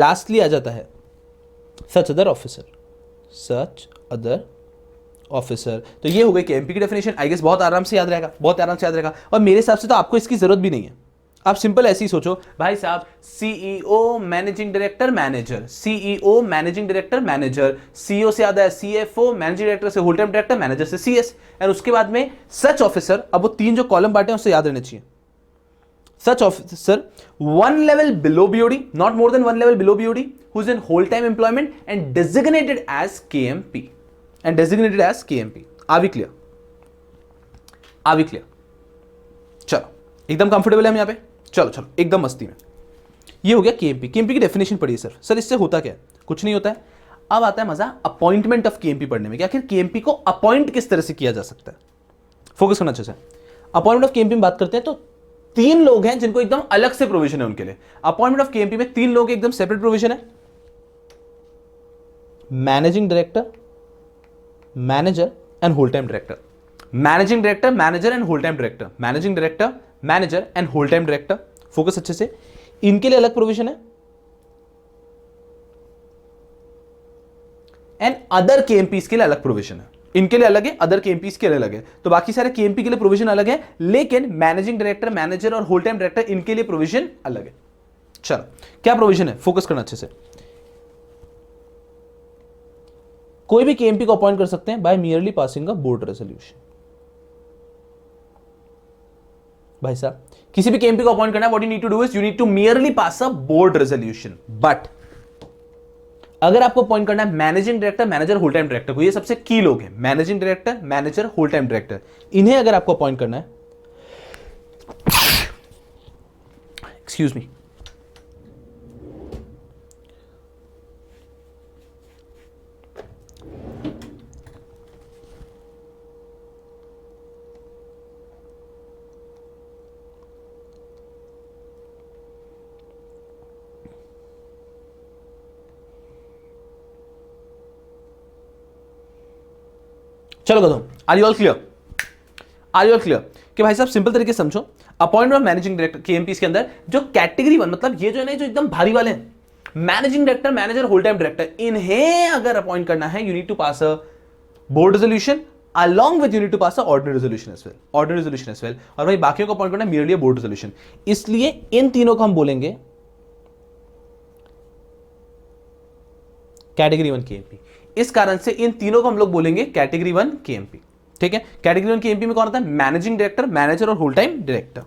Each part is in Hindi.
लास्टली आ जाता है such other officer, such other officer. तो ये हो गई केएमपी की डेफिनेशन। आई गेस बहुत आराम से याद रहेगा, बहुत आराम से याद रहेगा। और मेरे हिसाब से तो आपको इसकी जरूरत भी नहीं है। आप सिंपल ऐसे ही सोचो भाई साहब, CEO managing director manager, CEO managing director manager, CEO से आता है सीएफओ, मैनेजिंग डायरेक्टर से होल टाइम डायरेक्टर, मैनेजर से सीएस, एंड उसके बाद में सच ऑफिसर। अब वो तीन जो कॉलम बांटे हैं उससे याद रहने चाहिए। Such officer one level below BOD, not more than one level below BOD, who is in whole time employment and designated as KMP. And designated as KMP. Are we clear? Are we clear? चलो एकदम कंफर्टेबल है हम यहाँ पे। चलो चलो एकदम मस्ती में। ये हो गया केएमपी। केएमपी की डेफिनेशन पढ़िए सर इससे होता क्या है? कुछ नहीं होता है। अब आता है मजा अपॉइंटमेंट ऑफ केएमपी पढ़ने में कि आखिर केएमपी को अपॉइंट किस तरह से किया जा सकता है। फोकस करना अच्छे से। अपॉइंटमेंट ऑफ केएमपी में बात करते हैं तो तीन लोग हैं जिनको एकदम अलग से प्रोविजन है उनके लिए। अपॉइंटमेंट ऑफ केएमपी में तीन लोग एकदम सेपरेट प्रोविजन है। Managing director, manager and whole time director. Managing director, manager and whole time director, managing director, manager and whole time director. Focus अच्छे से। इनके लिए अलग प्रोविजन है एंड अदर केएमपीस के लिए अलग प्रोविजन है। इनके लिए अलग है, अदर केएमपीस के लिए अलग है। तो बाकी सारे केएमपी के लिए प्रोविजन अलग है, लेकिन मैनेजिंग डायरेक्टर, मैनेजर और होल टाइम डायरेक्टर इनके लिए प्रोविजन अलग है। चलो क्या प्रोविजन है? फोकस करना अच्छे से। कोई भी केएमपी को अपॉइंट कर सकते हैं by merely passing a board resolution. भाई साहब किसी भी केएमपी को अपॉइंट करना है, what you need to do is you need to merely pass a board resolution. But अगर आपको अपॉइंट करना है managing director, manager, whole time director को, ये सबसे की लोग हैं, managing director, manager, whole time director, इन्हें अगर आपको अपॉइंट करना है, एक्सक्यूज मी, चलो बताओ, are you all clear? Are you all clear कि भाई साहब सिंपल तरीके से समझो, appointment of managing director KMPs के अंदर जो कैटेगरी वन, मतलब ये जो है ना, जो एकदम भारी वाले हैं, managing director, manager, whole time director, इन्हें अगर अपॉइंट करना है you need to pass a board resolution along with you need to pass a ordinary resolution as well, ordinary resolution as well। और भाई बाकियों को अपॉइंट करना है merely a board resolution। इसलिए इन तीनों को हम बोलेंगे कैटेगरी वन केएमपी। इस कारण से इन तीनों को हम लोग बोलेंगे कैटेगरी वन केएमपी। ठीक है, कैटेगरी वन केएमपी में कौन आता है? मैनेजिंग डायरेक्टर, मैनेजर और whole time director.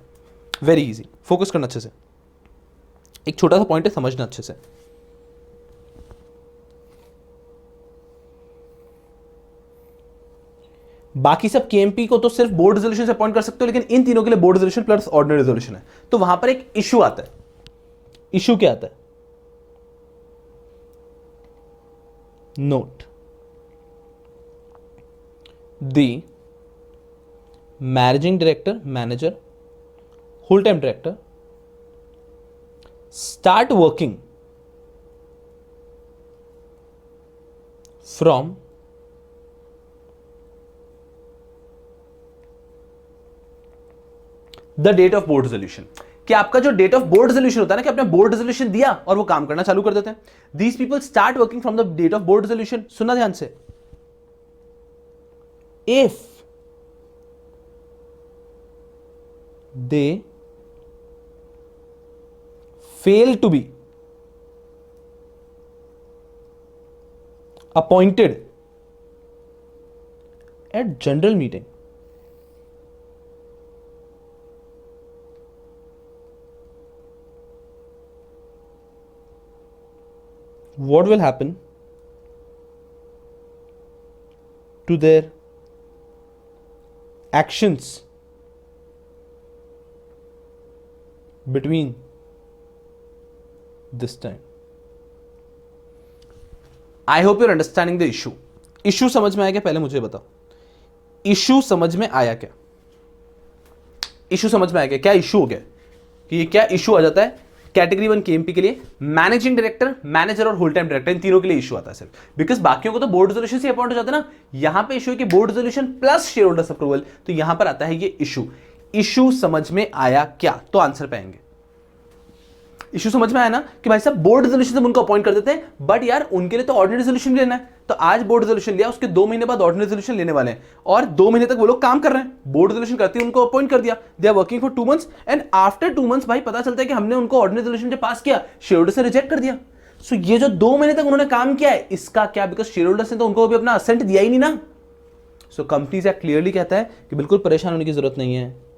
Very easy, focus करना अच्छे से। एक छोटा सा पॉइंट है, समझना अच्छे से। बाकी सब केएमपी को तो सिर्फ बोर्ड रेजोल्यूशन से अपॉइंट कर सकते हो, लेकिन इन तीनों के लिए board resolution plus ordinary resolution है। तो वहां पर एक इशू आता है। इशू क्या आता है? Note the managing director, manager, whole time director start working from the date of board resolution. कि आपका जो डेट ऑफ बोर्ड रेजोल्यूशन होता है ना, कि आपने बोर्ड रेजोल्यूशन दिया और वो काम करना चालू कर देते हैं। These people start working from the date of board resolution. सुनना ध्यान से। If they fail to be appointed at general meeting, what will happen to their actions between this time? I hope you're understanding the issue. Issue समझ में आया क्या? पहले मुझे बताओ, इशू समझ में आया क्या? इशू समझ में आया क्या? क्या इशू हो गया कि ये क्या इशू आ जाता है कैटेगरी वन केएमपी के लिए? मैनेजिंग डायरेक्टर, मैनेजर और होल टाइम डायरेक्टर, इन तीनों के लिए इशू आता है सिर्फ, बिकॉज बाकियों को तो बोर्ड रेजोल्यूशन से अपॉइंट हो जाता है ना। यहां पे इशू है कि board resolution plus share holders approval, तो यहां पर आता है ये इशू। इशू समझ में आया क्या? तो आंसर पाएंगे। इशू समझ में आया ना कि भाई साहब बोर्ड रेजोल्यूशन से उनको अपॉइंट कर देते हैं, बट यार उनके लिए तो ऑर्डिनरी रेजोल्यूशन लेना है, तो आज बोर्ड रेजोल्यूशन लिया, उसके 2 महीने बाद ऑर्डिनरी रेजोल्यूशन लेने वाले हैं, और 2 महीने तक वो लोग काम कर रहे हैं, बोर्ड रेजोल्यूशन करते हैं, उनको अपॉइंट कर दिया, they are working for 2 months, and after 2 months भाई पता चलता है कि हमने उनको ऑर्डिनरी रेजोल्यूशन जब पास किया, शेयर होल्डर से रिजेक्ट कर दिया। सो ये जो 2 महीने तक उन्होंने काम किया है, इसका क्या, बिकॉज शेयर होल्डर्स ने तो उनको अभी अपना असेंट दिया ही नहीं ना। सो कंपनीज एक्ट क्लियरली कहता है कि बिल्कुल परेशान होने की जरूरत नहीं है।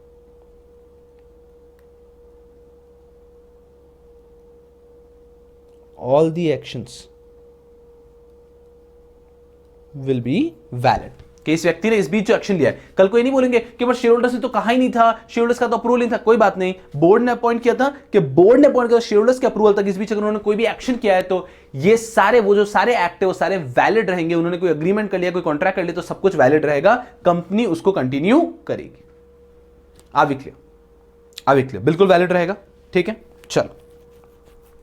All the actions will be valid। कि इस व्यक्ति ने इस बीच जो एक्शन लिया है, कल को ये नहीं बोलेंगे कि बस शेयर होल्डर्स ने तो कहा ही नहीं था, शेयर होल्डर्स का तो अप्रूवल नहीं था, कोई बात नहीं, बोर्ड ने अपॉइंट किया था, कि बोर्ड ने अपॉइंट किया शेयर होल्डर्स के अप्रूवल तक, इस बीच अगर उन्होंने कोई भी एक्शन किया है तो ये सारे वो जो सारे एक्ट है वो सारे वैलिड रहेंगे। उन्होंने कोई अग्रीमेंट कर लिया, कोई कॉन्ट्रैक्ट कर लिया, तो सब कुछ वैलिड रहेगा, कंपनी उसको कंटिन्यू करेगी। आविक्लियर बिल्कुल वैलिड रहेगा, ठीक है। चलो,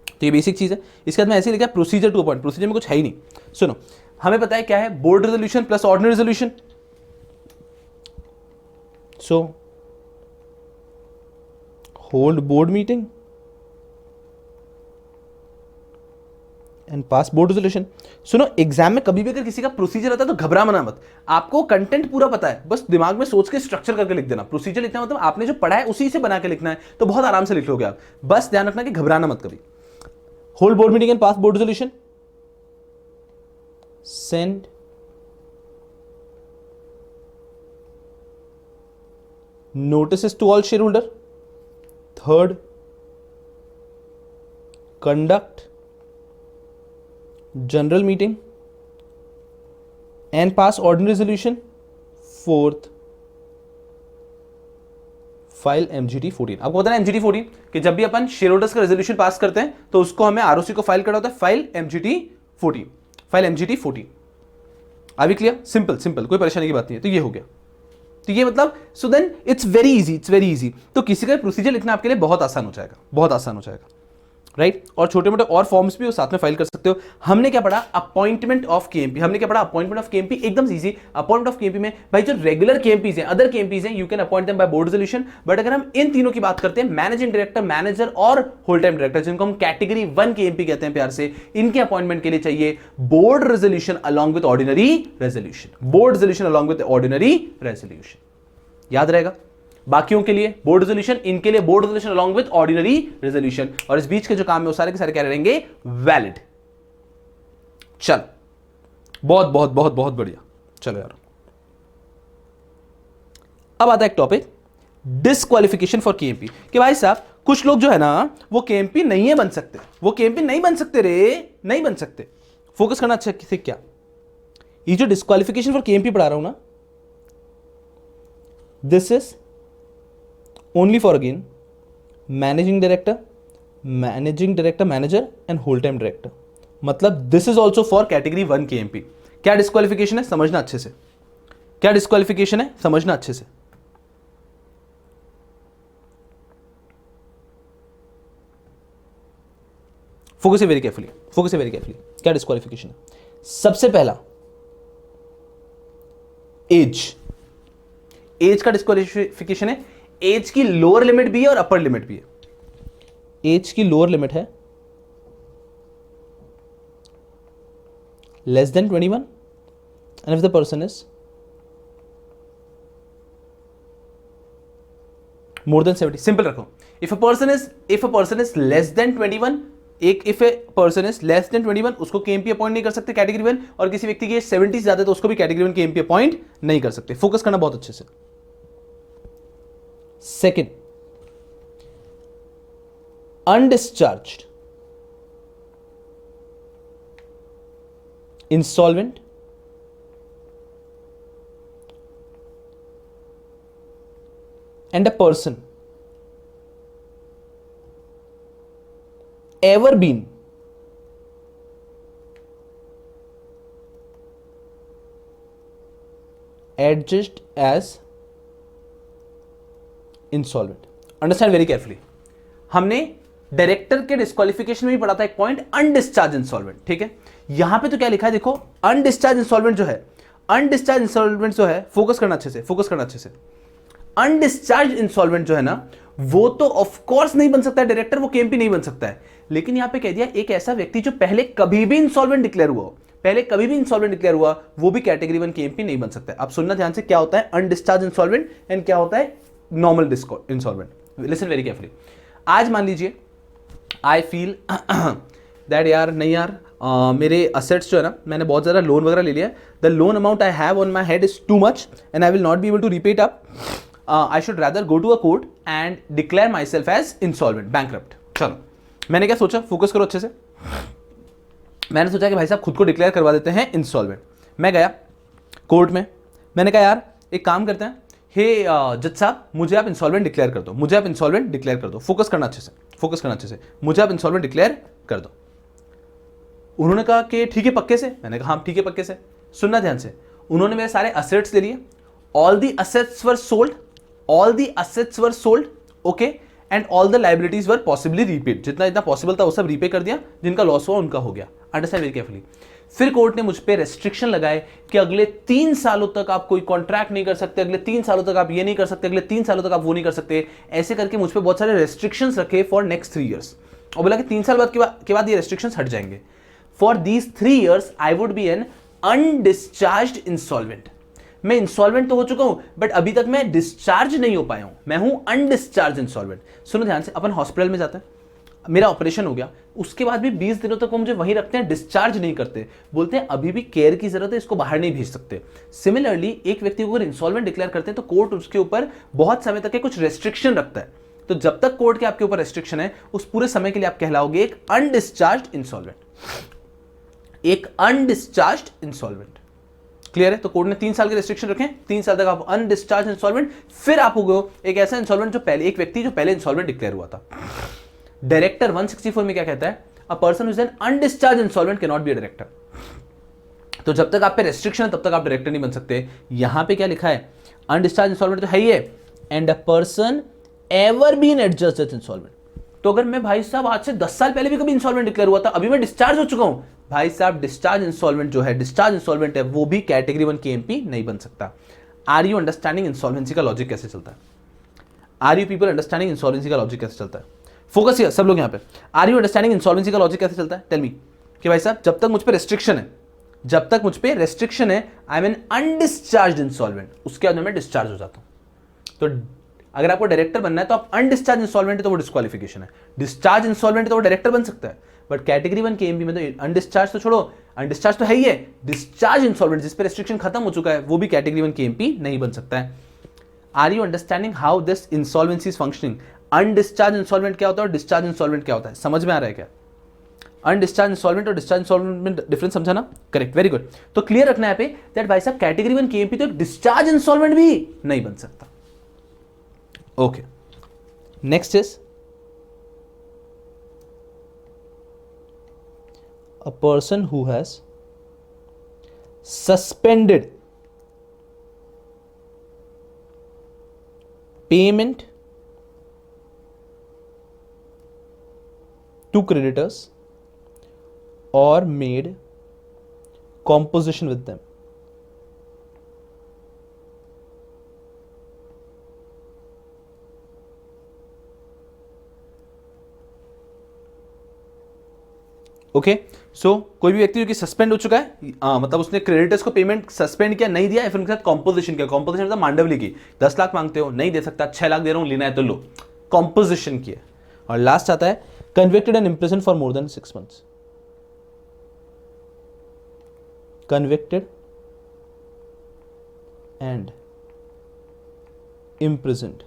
तो ये बेसिक चीज है। इसके बाद में ऐसे लिखा प्रोसीजर टू अपॉइंट, प्रोसीजर में कुछ है ही नहीं। सुनो, हमें पता है क्या है, board resolution plus ordinary resolution. So hold board meeting and pass board resolution. सुनो, एग्जाम में कभी भी अगर किसी का प्रोसीजर आता है तो घबरा मना मत, आपको कंटेंट पूरा पता है, बस दिमाग में सोच के स्ट्रक्चर करके लिख देना। प्रोसीजर लिखना मतलब आपने जो पढ़ा है उसी से बना के लिखना है, तो बहुत आराम से लिख लोगे आप। बस ध्यान रखना कि घबराना मत कभी। Hold board meeting and pass board resolution. Send notices to all shareholder. Third, conduct general meeting and pass ordinary resolution. Fourth, file MGT 14। आपको पता है MGT 14 कि जब भी अपन शेयर होल्डर्स का रेजोल्यूशन पास करते हैं तो उसको हमें ROC को फाइल करना होता है, फाइल MGT 14, फाइल MGT 14। अभी क्लियर, सिंपल, कोई परेशानी की बात नहीं है। तो ये हो गया, तो ये मतलब so then it's very easy. तो किसी का प्रोसीजर लिखना आपके लिए बहुत आसान हो जाएगा, राइट। और छोटे मोटे और फॉर्म्स भी वो साथ में फाइल कर सकते हो। हमने क्या पढ़ा, अपॉइंटमेंट ऑफ केएमपी। एकदम इजी। अपॉइंटमेंट ऑफ केएमपी में भाई जो रेगुलर केएमपीज हैं, अदर केएमपीज हैं, you can appoint them by board resolution. But अगर हम इन तीनों की बात करते हैं, मैनेजिंग डायरेक्टर, मैनेजर और होल टाइम डायरेक्टर, जिनको हम कैटेगरी 1 केएमपी कहते हैं प्यार से, इनके अपॉइंटमेंट के लिए चाहिए board resolution along with ordinary resolution. याद रहेगा। बाकियों के लिए बोर्ड रेजोल्यूशन, इनके लिए board resolution along with ordinary resolution, और इस बीच के जो काम है वो सारे के सारे क्या रहेंगे, वैलिड। चल, बहुत बढ़िया। चलो यार, अब आता है एक टॉपिक, डिस्क्वालिफिकेशन फॉर केएमपी। कि भाई साहब कुछ लोग जो है ना वो केएमपी नहीं बन सकते, नहीं बन सकते। फोकस करना अच्छा किसे, क्या ये जो डिस्क्वालिफिकेशन फॉर केएमपी पढ़ा रहा हूं ना, this is only for again managing director, manager and whole time director। मतलब this is also for category 1 KMP। क्या डिस्क्वालिफिकेशन है समझना अच्छे से, फोकस वेरी केयरफुली। क्या डिस्क्वालिफिकेशन है? सबसे पहला एज का डिस्क्वालिफिकेशन है। एज की लोअर लिमिट भी है और अपर लिमिट भी है। एज की लोअर लिमिट है less than 21 and if the person is more than 70। Simple रखो, if a person is less than 21, if a person is less than 21 उसको केएमपी अपॉइंट नहीं कर सकते कैटेगरी 1, और किसी व्यक्ति की 70 से ज्यादा तो उसको भी कैटेगरी 1 केएमपी अपॉइंट नहीं कर सकते। फोकस करना बहुत अच्छे से। Second, undischarged, insolvent, and a person ever been adjudged as insolvent. Understand very carefully. हमने डायरेक्टर के डिस्क्वालिफिकेशन में भी पढ़ा था एक पॉइंट, अनडिस्चार्ज इंसॉल्वेंट। ठीक है, यहां पे तो क्या लिखा है देखो, अनडिस्चार्ज इंसॉल्वेंट जो है, फोकस करना अच्छे से, अनडिस्चार्ज इंसॉल्वेंट जो है ना, वो तो ऑफ कोर्स नहीं बन सकता है डायरेक्टर, वो केएमपी नहीं बन सकता है। लेकिन यहां पे कह दिया एक ऐसा व्यक्ति जो पहले कभी भी इंसॉल्वेंट डिक्लेयर हुआ हो, पहले कभी भी इंसॉल्वेंट डिक्लेयर हुआ, वो भी कैटेगरी 1 केएमपी नहीं बन सकता है। अब सुनना ध्यान से, क्या होता है अनडिस्चार्ज इंसॉल्वेंट एंड क्या होता है normal insolvent. Listen very carefully. आज मान लीजिए आई फील दैट यार नहीं यार, मेरे असेट्स जो है ना, मैंने बहुत ज़्यादा लोन वगैरह ले लिया है, the loan amount I have on my head is too much and I will not be able to repay it up, I should rather go to a court and declare myself as insolvent, bankrupt. चलो मैंने क्या सोचा, फोकस करो अच्छे से। मैंने सोचा कि भाई साहब खुद को डिक्लेयर करवा देते हैं इंसॉल्वेंट। मैं गया कोर्ट में, मैंने कहा यार एक काम करते हैं, हे जज साहब मुझे आप इंसॉल्वेंट डिक्लेयर कर दो, मुझे आप इंसॉल्वेंट डिक्लेयर कर दो। फोकस करना अच्छे से, फोकस करना अच्छे से, मुझे आप इंसॉल्वेंट डिक्लेयर कर दो। उन्होंने कहा कि ठीक है पक्के से, मैंने कहा हाँ ठीक है पक्के से। सुनना ध्यान से, उन्होंने मेरे सारे असेट्स ले लिए, all the assets were sold, all the assets were sold, okay, and all the liabilities were possibly repaid, जितना जितना पॉसिबल था वो सब रीपे कर दिया, जिनका लॉस हुआ उनका हो गया। Understand very carefully. फिर कोर्ट ने मुझ पे रेस्ट्रिक्शन लगाए कि अगले 3 सालों तक आप कोई कॉन्ट्रैक्ट नहीं कर सकते, अगले 3 सालों तक आप ये नहीं कर सकते, अगले 3 सालों तक आप वो नहीं कर सकते, ऐसे करके मुझ पे बहुत सारे रेस्ट्रिक्शंस रखे फॉर नेक्स्ट 3 ईयर्स। और बोला कि 3 साल के बाद ये रेस्ट्रिक्शंस हट जाएंगे। For these 3 years I would be an undischarged insolvent. मैं इंसॉल्वेंट तो हो चुका हूं बट अभी तक मैं डिस्चार्ज नहीं हो पाया हूं, मैं हूं अनडिस्चार्ज इंसॉल्वेंट। सुनो ध्यान से, अपन हॉस्पिटल में जाते हैं, मेरा ऑपरेशन हो गया, उसके बाद भी 20 दिनों तक वो मुझे वहीं रखते हैं, डिस्चार्ज नहीं करते, बोलते हैं अभी भी केयर की जरूरत है, इसको बाहर नहीं भेज सकते। सिमिलरली एक व्यक्ति को अगर इंसॉल्वेंट डिक्लेयर करते हैं तो कोर्ट उसके ऊपर बहुत समय तक के कुछ रेस्ट्रिक्शन रखता है। तो जब तक कोर्ट के आपके ऊपर रेस्ट्रिक्शन है, उस पूरे समय के लिए आप कहलाओगे एक अनडिस्चार्ज इंसॉल्वेंट, एक अनडिस्चार्ज इंसॉल्वेंट। क्लियर है? तो कोर्ट ने 3 साल के रेस्ट्रिक्शन रखे, 3 साल तक आप अनडिस्चार्ज इंसॉल्वेंट, फिर आप हो गए एक ऐसा इंसॉल्वेंट जो पहले, एक व्यक्ति जो पहले इंसॉल्वेंट डिक्लेयर हुआ था। डायरेक्टर 164 में क्या कहता है, a person who is an undischarged insolvent can not be a director. तो जब तक आप पे रेस्ट्रिक्शन है तब तक आप डायरेक्टर नहीं बन सकते। यहां पे क्या लिखा है, अनडिस्चार्ज इंसॉल्वेंट तो है ही है, and a person ever been adjudged as insolvent. तो अगर मैं भाई साहब आज से 10 साल पहले भी कभी इंसॉल्वेंट डिक्लेयर हुआ था, अभी मैं डिस्चार्ज हो चुका हूं, भाई साहब डिस्चार्ज इंसॉल्वेंट जो है, डिस्चार्ज इंसॉल्वेंट है, वो भी कैटेगरी 1 केएमपी नहीं बन सकता। आर यू अंडरस्टैंडिंग इंसॉल्वेंसी का लॉजिक कैसे चलता है? Are you people understanding insolvency का लॉजिक कैसे चलता है? फोकस हियर सब लोग यहां पे। आर यू अंडरस्टैंडिंग इंसॉल्वेंसी का लॉजिक कैसे चलता है? टेल मी कि भाई साहब जब तक मुझ पे रेस्ट्रिक्शन है, जब तक मुझ पे रेस्ट्रिक्शन है, I am an undischarged insolvent, उसके बाद मैं डिस्चार्ज हो जाता हूं। तो अगर आपको डायरेक्टर बनना है तो आप अनडिस्चार्ज इंसॉल्वेंट है तो वो डिस्क्वालिफिकेशन है, डिस्चार्ज इंसॉल्वेंट है तो वो डायरेक्टर बन सकता है। बट कैटेगरी 1 केएमपी में तो अनडिस्चार्ज तो छोड़ो, अनडिस्चार्ज तो है ही है, डिस्चार्ज इंसॉल्वेंट जिस पे रेस्ट्रिक्शन खत्म हो चुका है वो भी कैटेगरी 1 केएमपी नहीं बन सकता है। Are you understanding how this insolvency is functioning? Undischarged insolvent क्या होता है और डिस्चार्ज इंसॉल्वेंट क्या होता है, समझ में आ रहा है क्या? अनडिस्चार्ज इंसॉल्वेंट और डिस्चार्ज इंसॉल्वेंट में डिफरेंस समझा ना? Correct, very good. तो क्लियर रखना है पे दैट भाई साहब कैटेगरी 1 केएमपी तो डिस्चार्ज इंसॉल्वेंट भी नहीं बन सकता। Okay, next is a person who has suspended payment to creditors or made composition with them. Okay, so कोई भी व्यक्ति जो कि सस्पेंड हो चुका है, मतलब उसने क्रेडिटर्स को पेमेंट सस्पेंड किया, नहीं दिया, या फिर उनके साथ कॉम्पोजिशन किया। कॉम्पोजिशन मतलब मांडवली की, 10 लाख मांगते हो नहीं दे सकता, 6 लाख दे रहा हूं, लेना है तो लो, कॉम्पोजिशन किया। और लास्ट आता है convicted and imprison for more than 6 months. Convicted and imprisoned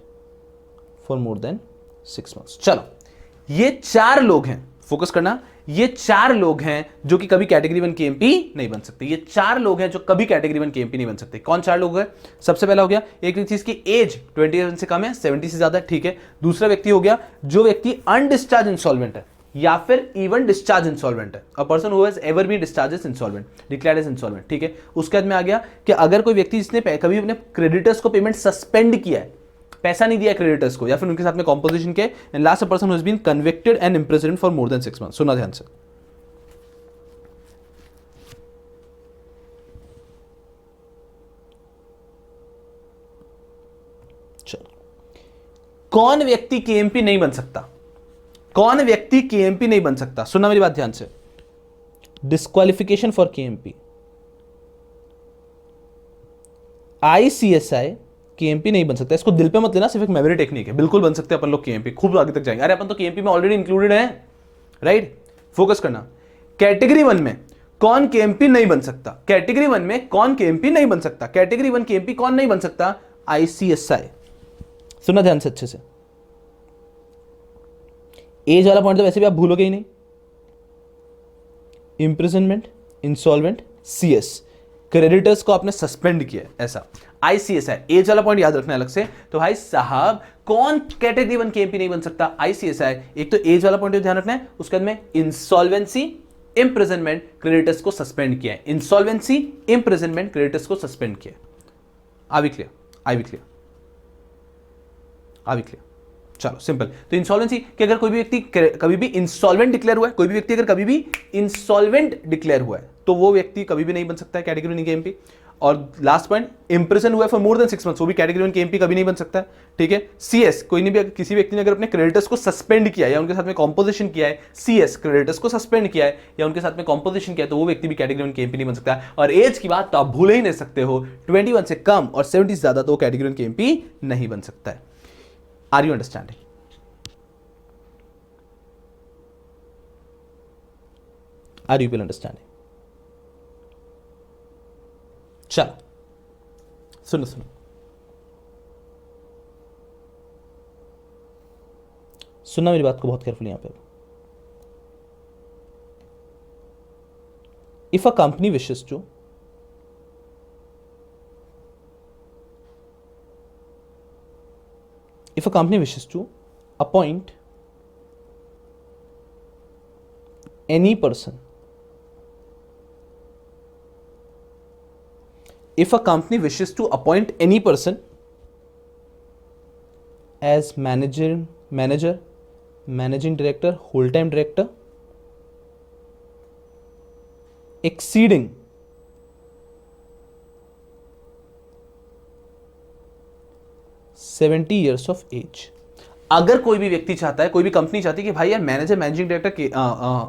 for more than 6 months. चलो, ये 4 लोग हैं, फोकस करना, ये 4 लोग हैं जो कि कभी कैटेगरी 1 केएमपी नहीं बन सकते। ये 4 लोग हैं जो कभी कैटेगरी 1 केएमपी नहीं बन सकते। कौन 4 लोग हैं? सबसे पहला हो गया एक व्यक्ति जिसकी एज 21 से कम है, 70 से ज्यादा है, ठीक है। दूसरा व्यक्ति हो गया जो व्यक्ति अनडिस्चार्ज इंसॉल्वेंट है या फिर इवन डिस्चार्ज इंसॉल्वेंट है, a person who has ever been discharged as insolvent, declared as insolvent, ठीक है। उसके बाद में आ गया कि अगर कोई व्यक्ति जिसने कभी अपने क्रेडिटर्स को पेमेंट सस्पेंड किया है, पैसा नहीं दिया क्रेडिटर्स को, या फिर उनके साथ में कॉम्पोजिशन के, and last a person who has been convicted and imprisoned for more than 6 months. सुना ध्यान से, चलो कौन व्यक्ति केएमपी नहीं बन सकता? कौन व्यक्ति केएमपी नहीं बन सकता? सुनना मेरी बात ध्यान से। Disqualification for KMP, ICSI KMP नहीं बन सकता। इसको दिल पे मत लेना, सिर्फ एक मेमोरी टेक्निक है। बिल्कुल बन सकते हैं अपन लोग केएमपी, खूब आगे तक जाएंगे। अरे अपन तो केएमपी में ऑलरेडी इंक्लूडेड हैं, राइट? फोकस करना। कैटेगरी 1 में कौन केएमपी नहीं बन सकता? कैटेगरी 1 में कौन केएमपी नहीं बन सकता? कैटेगरी 1 केएमपी कौन नहीं बन सकता? आईसीएसआई। सुनना ध्यान से अच्छे से। एज वाला पॉइंट तो वैसे भी आप भूलोगे ही नहीं। इंप्रिजनमेंट, इंसॉल्वेंट, सीएस, क्रेडिटर्स को आपने सस्पेंड किया है, ऐसा। आईसीएसआई, एज वाला पॉइंट याद रखना है अलग से। तो भाई साहब कौन कैटेगरी 1 केएमपी नहीं बन सकता? आईसीएसआई। एक तो एज वाला पॉइंट ध्यान रखना है, उसके बाद में इंसॉल्वेंसी, इंप्रिजनमेंट, क्रेडिटर्स को सस्पेंड किया है। इंसॉल्वेंसी, इंप्रिजनमेंट, क्रेडिटर्स को सस्पेंड किया है। Are we clear? Are we clear? Are we clear? चलो सिंपल। तो इंसॉल्वेंसी कि अगर कोई भी व्यक्ति कभी भी इंसॉल्वेंट डिक्लेयर हुआ है, कोई भी व्यक्ति अगर कभी भी इंसॉल्वेंट डिक्लेयर हुआ है तो वो व्यक्ति कभी भी नहीं बन सकता है कैटेगरी 1 केएमपी। और लास्ट पॉइंट, इंप्रिजन हुआ है फॉर मोर देन 6 मंथ्स, वो भी कैटेगरी 1 केएमपी कभी नहीं बन सकता है, ठीक है। सीएस, कोई नहीं भी किसी व्यक्ति ने अगर अपने क्रेडिटर्स को सस्पेंड किया है या उनके साथ में कॉम्पोजिशन किया है, सीएस क्रेडिटर्स को सस्पेंड किया है या उनके साथ में कॉम्पोजिशन किया है, तो वो व्यक्ति भी कैटेगरी 1 केएमपी नहीं बन सकता है। और एज की बात तो आप भूल ही नहीं सकते हो, 21 से कम और 70 से ज्यादा तो वो कैटेगरी 1 केएमपी नहीं बन सकता है। Are you understanding? Are you people understanding? चलो सुनो सुनो, सुनना मेरी बात को बहुत केयरफुली यहां पे। If a company wishes to appoint any person, if a company wishes to appoint any person as manager, managing director, whole-time director, exceeding 70 years of age। अगर कोई भी व्यक्ति चाहता है, कोई भी कंपनी चाहती है कि भाई यार मैनेजर, मैनेजिंग डायरेक्टर के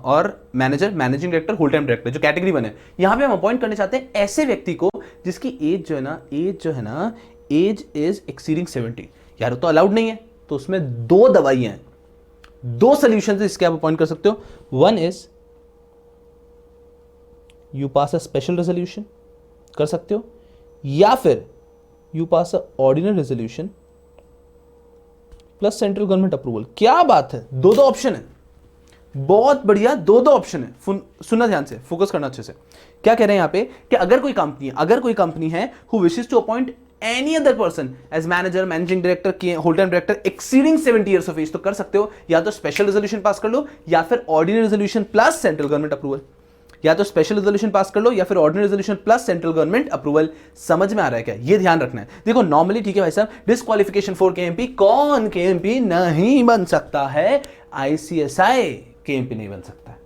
और manager, managing director, whole time director जो कैटेगरी 1 है, यहां पे हम अपॉइंट करने चाहते हैं ऐसे व्यक्ति को जिसकी एज जो है ना एज इज एक्सीडिंग 70। यार तो अलाउड नहीं है, तो उसमें 2 दवाइयां हैं, 2 सोल्यूशन इसके आप अपॉइंट कर सकते हो। One is you pass a special resolution कर सकते हो, या फिर you pass a ordinary resolution plus central government approval. क्या बात है, 2 ऑप्शन है, बहुत बढ़िया, 2 ऑप्शन है। सुनना ध्यान से, फोकस करना अच्छे से। क्या कह रहे हैं यहां पे कि अगर कोई कंपनी है who wishes to appoint any other person as manager, managing director, whole time director exceeding 70 years of age, तो कर सकते हो या तो स्पेशल रेजोल्यूशन पास कर लो या फिर ordinary resolution plus central government approval. या तो स्पेशल रेजोल्यूशन पास कर लो या फिर ordinary resolution plus central government approval. समझ में आ रहा है क्या? ये ध्यान रखना है। देखो नॉर्मली ठीक है भाई साहब, डिस्क्वालिफिकेशन फॉर केएमपी, कौन केएमपी नहीं बन सकता है? आईसीएसआई केएमपी नहीं बन सकता है।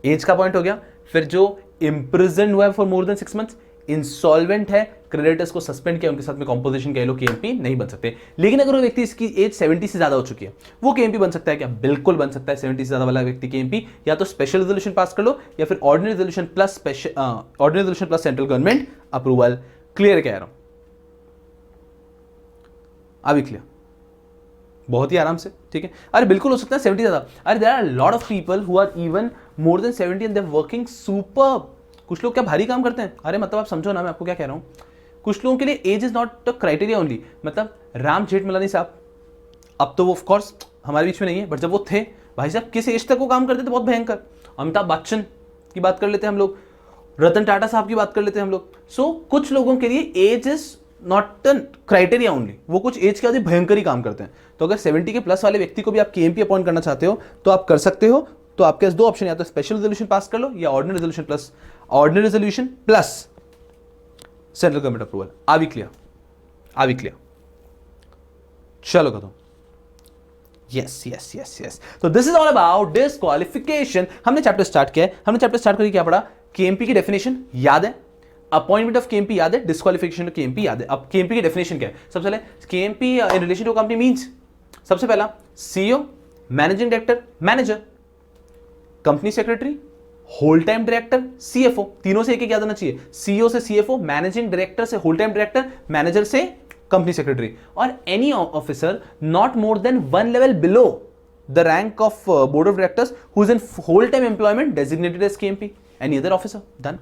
एज का पॉइंट हो गया। फिर जो इंप्रिजन हुआ है for more than 6 months, insolvent है, क्रेडिटर्स को सस्पेंड किया, उनके साथ में कॉम्पोजिशन कह लो, केएमपी नहीं बन सकते। लेकिन अगर वो व्यक्ति इसकी एज 70 से ज्यादा हो चुकी है, वो केएमपी बन सकता है क्या? बिल्कुल बन सकता है। 70 से ज्यादा वाला व्यक्ति केएमपी या तो स्पेशल रेजोल्यूशन पास कर लो या फिर ordinary resolution plus central government approval. Clear कह रहा हूं? अभी क्लियर? बहुत ही आराम से, ठीक है। अरे बिल्कुल हो सकता है 70 ज्यादा। अरे there are lot of people who are even more than 70 and they are working super. कुछ लोग क्या भारी काम करते हैं? अरे मतलब आप समझो ना मैं आपको क्या कह रहा हूं। कुछ लोगों के लिए age is not the criteria only. मतलब राम जेठमलानी साहब, अब तो वो ऑफ कोर्स हमारे बीच में नहीं है, बट जब वो थे भाई साहब, किस एज तक वो काम करते थे? बहुत भयंकर। अमिताभ बच्चन की बात कर लेते हैं हम लोग, रतन टाटा साहब की बात कर लेते हैं हम लोग। सो कुछ लोगों के लिए age is not an criteria only, वो कुछ एज के आदि भयंकर ही काम करते हैं। तो अगर 70 के प्लस वाले व्यक्ति को भी आप केएमपी अपॉइंट करना चाहते हो तो आप कर सकते हो। तो आपके पास 2 ऑप्शन, या तो स्पेशल रेजोल्यूशन पास कर लो या ordinary resolution plus central government approval. Are we clear? Are we clear? चलो करो। Yes yes yes yes. तो this is all about disqualification. हमने चैप्टर स्टार्ट किया है। हमने चैप्टर स्टार्ट करके क्या पढ़ा? केएमपी की डेफिनेशन याद है, अपॉइंटमेंट ऑफ केएमपी याद है, डिस्क्वालिफिकेशन ऑफ केएमपी याद है। अब केएमपी की डेफिनेशन क्या है? सबसे पहले KMP in relation to company means सबसे पहला CEO, managing director, manager, company secretary, whole time director, CFO, तीनों से एक एक याद आना चाहिए। सीईओ से सीएफओ, मैनेजिंग डायरेक्टर से होल टाइम डायरेक्टर, मैनेजर से कंपनी सेक्रेटरी, और any officer not more than 1 level below the rank of board of directors who is in whole time employment designated as KMP, any other officer. Done.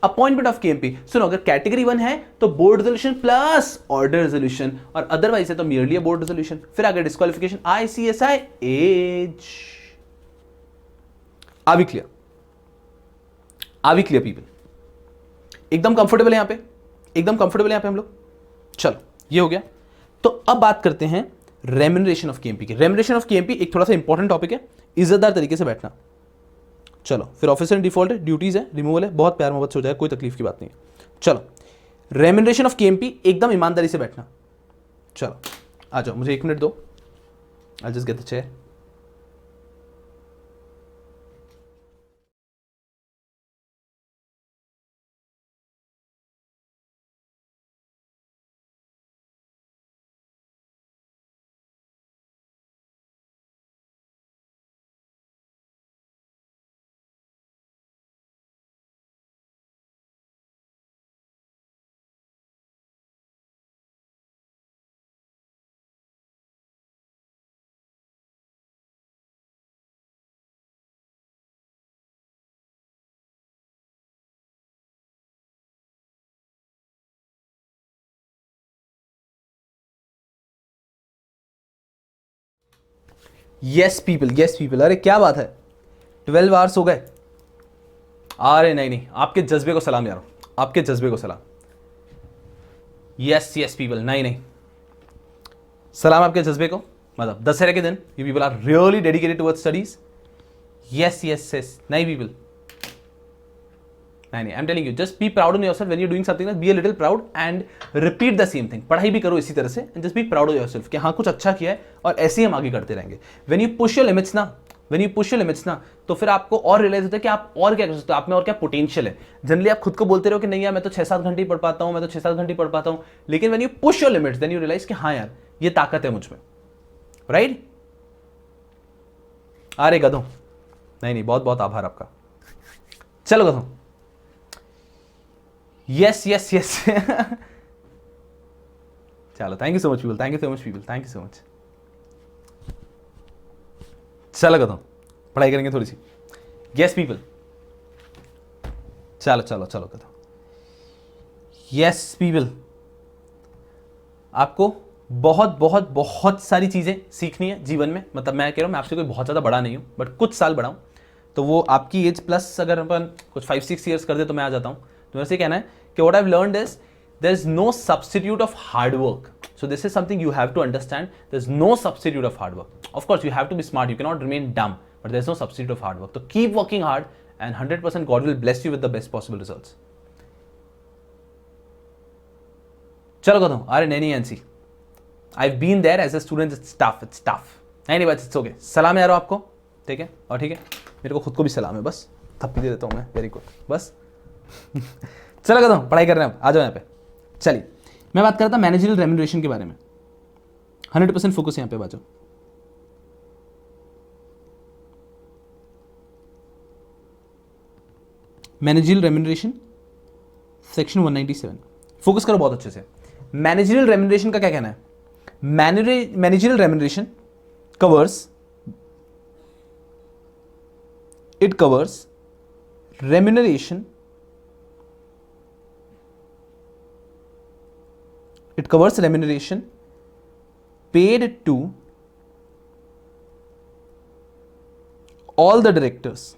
Appointment of KMP, सुनो अगर कैटेगरी 1 है तो board resolution plus order resolution, और अदरवाइज है तो मियरली अ बोर्ड रेजोल्यूशन। फिर आगे disqualification, ICSI, age. Are we clear? Are we clear people? एकदम कंफर्टेबल है यहां पे, एकदम कंफर्टेबल है यहां पे हम लोग। चलो ये हो गया। तो अब बात करते हैं रेम्यूनरेशन ऑफ केएमपी की। रेम्यूनरेशन ऑफ केएमपी एक थोड़ा सा इंपॉर्टेंट टॉपिक है, इज्जतदार तरीके से बैठना। चलो फिर ऑफिसर इन डिफॉल्ट है, ड्यूटीज है, रिमूवल है, बहुत प्यार मोहब्बत से हो जाएगा, कोई तकलीफ की बात नहीं है। चलो रेम्यूनरेशन ऑफ केएमपी, एकदम ईमानदारी से बैठना। चलो आ जाओ, मुझे 1 मिनट दो, I just get the chair. Yes people, yes people, अरे क्या बात है, 12 आवर्स हो गए। अरे नहीं नहीं, आपके जज्बे को सलाम यार, आपके जज्बे को सलाम। यस यस पीपल, नहीं नहीं, सलाम आपके जज्बे को। मतलब दशहरे के दिन you people are really dedicated towards studies. Yes yes yes, नहीं पीपल, नहीं नहीं, I am telling you, just be proud on yourself when you doing something, be a little proud and repeat the same thing. पढ़ाई भी करो इसी तरह से and just be proud of yourself कि हाँ कुछ अच्छा किया है, और ऐसे ही हम आगे करते रहेंगे। When you push your limits ना, when you push your limits ना, तो फिर आपको और रियलाइज होता है कि आप और क्या कर सकते हो, आप में और क्या पोटेंशियल है। जनरली आप खुद को बोलते रहो कि नहीं यार मैं तो 6-7 घंटे ही पढ़ पाता हूँ, मैं तो 6-7 घंटे पढ़ पाता हूँ, लेकिन when you push your limits then you realise कि हाँ यार ये ताकत है मुझ में, राइट? अरे गधों, नहीं नहीं, बहुत बहुत आभार आपका। चलो गधों, यस यस यस, चलो thank you so much people, thank you so much people, thank you so much. चलो गधों, पढ़ाई करेंगे थोड़ी सी। यस पीपल, चलो चलो चलो गधों। यस पीपल, आपको बहुत बहुत बहुत सारी चीजें सीखनी है जीवन में। मतलब मैं कह रहा हूं, मैं आपसे कोई बहुत ज्यादा बड़ा नहीं हूं, बट कुछ साल बड़ा हूं, तो वो आपकी एज प्लस अगर अपन कुछ 5-6 ईयर्स कर दे तो मैं आ जाता हूं। तो वैसे कहना है कि what I have learned is there is no substitute of hard work. So this is something you have to understand, there is no substitute of hard work. Of course you have to be smart, you can not remain dumb, but there is no substitute of hard work. तो keep working hard and 100% God will bless you with the best possible results. चलो कहता हूं, अरे नहीं NC, I've been there as a student, it's tough. नहीं बस it's okay। सलाम है यारो आपको, ठीक है? और ठीक है, मेरे को खुद को भी सलाम है, बस थप्पी दे देता हूँ मैं, वेरी गुड, बस। चलो कहता हूँ, पढ़ाई कर रहे हैं आप, आ जाओ यहाँ पे। चलिए मैं बात कर रहा था मैनेजरियल रेम्यूनरेशन के बारे में, 100% फोकस यहाँ पे आ जाओ। मैनेजरियल रेम्यूनरेशन सेक्शन 197, फोकस करो बहुत अच्छे से। मैनेजरियल रेम्यूनरेशन का क्या कहना है? Managerial remuneration covers remuneration, paid to all the directors.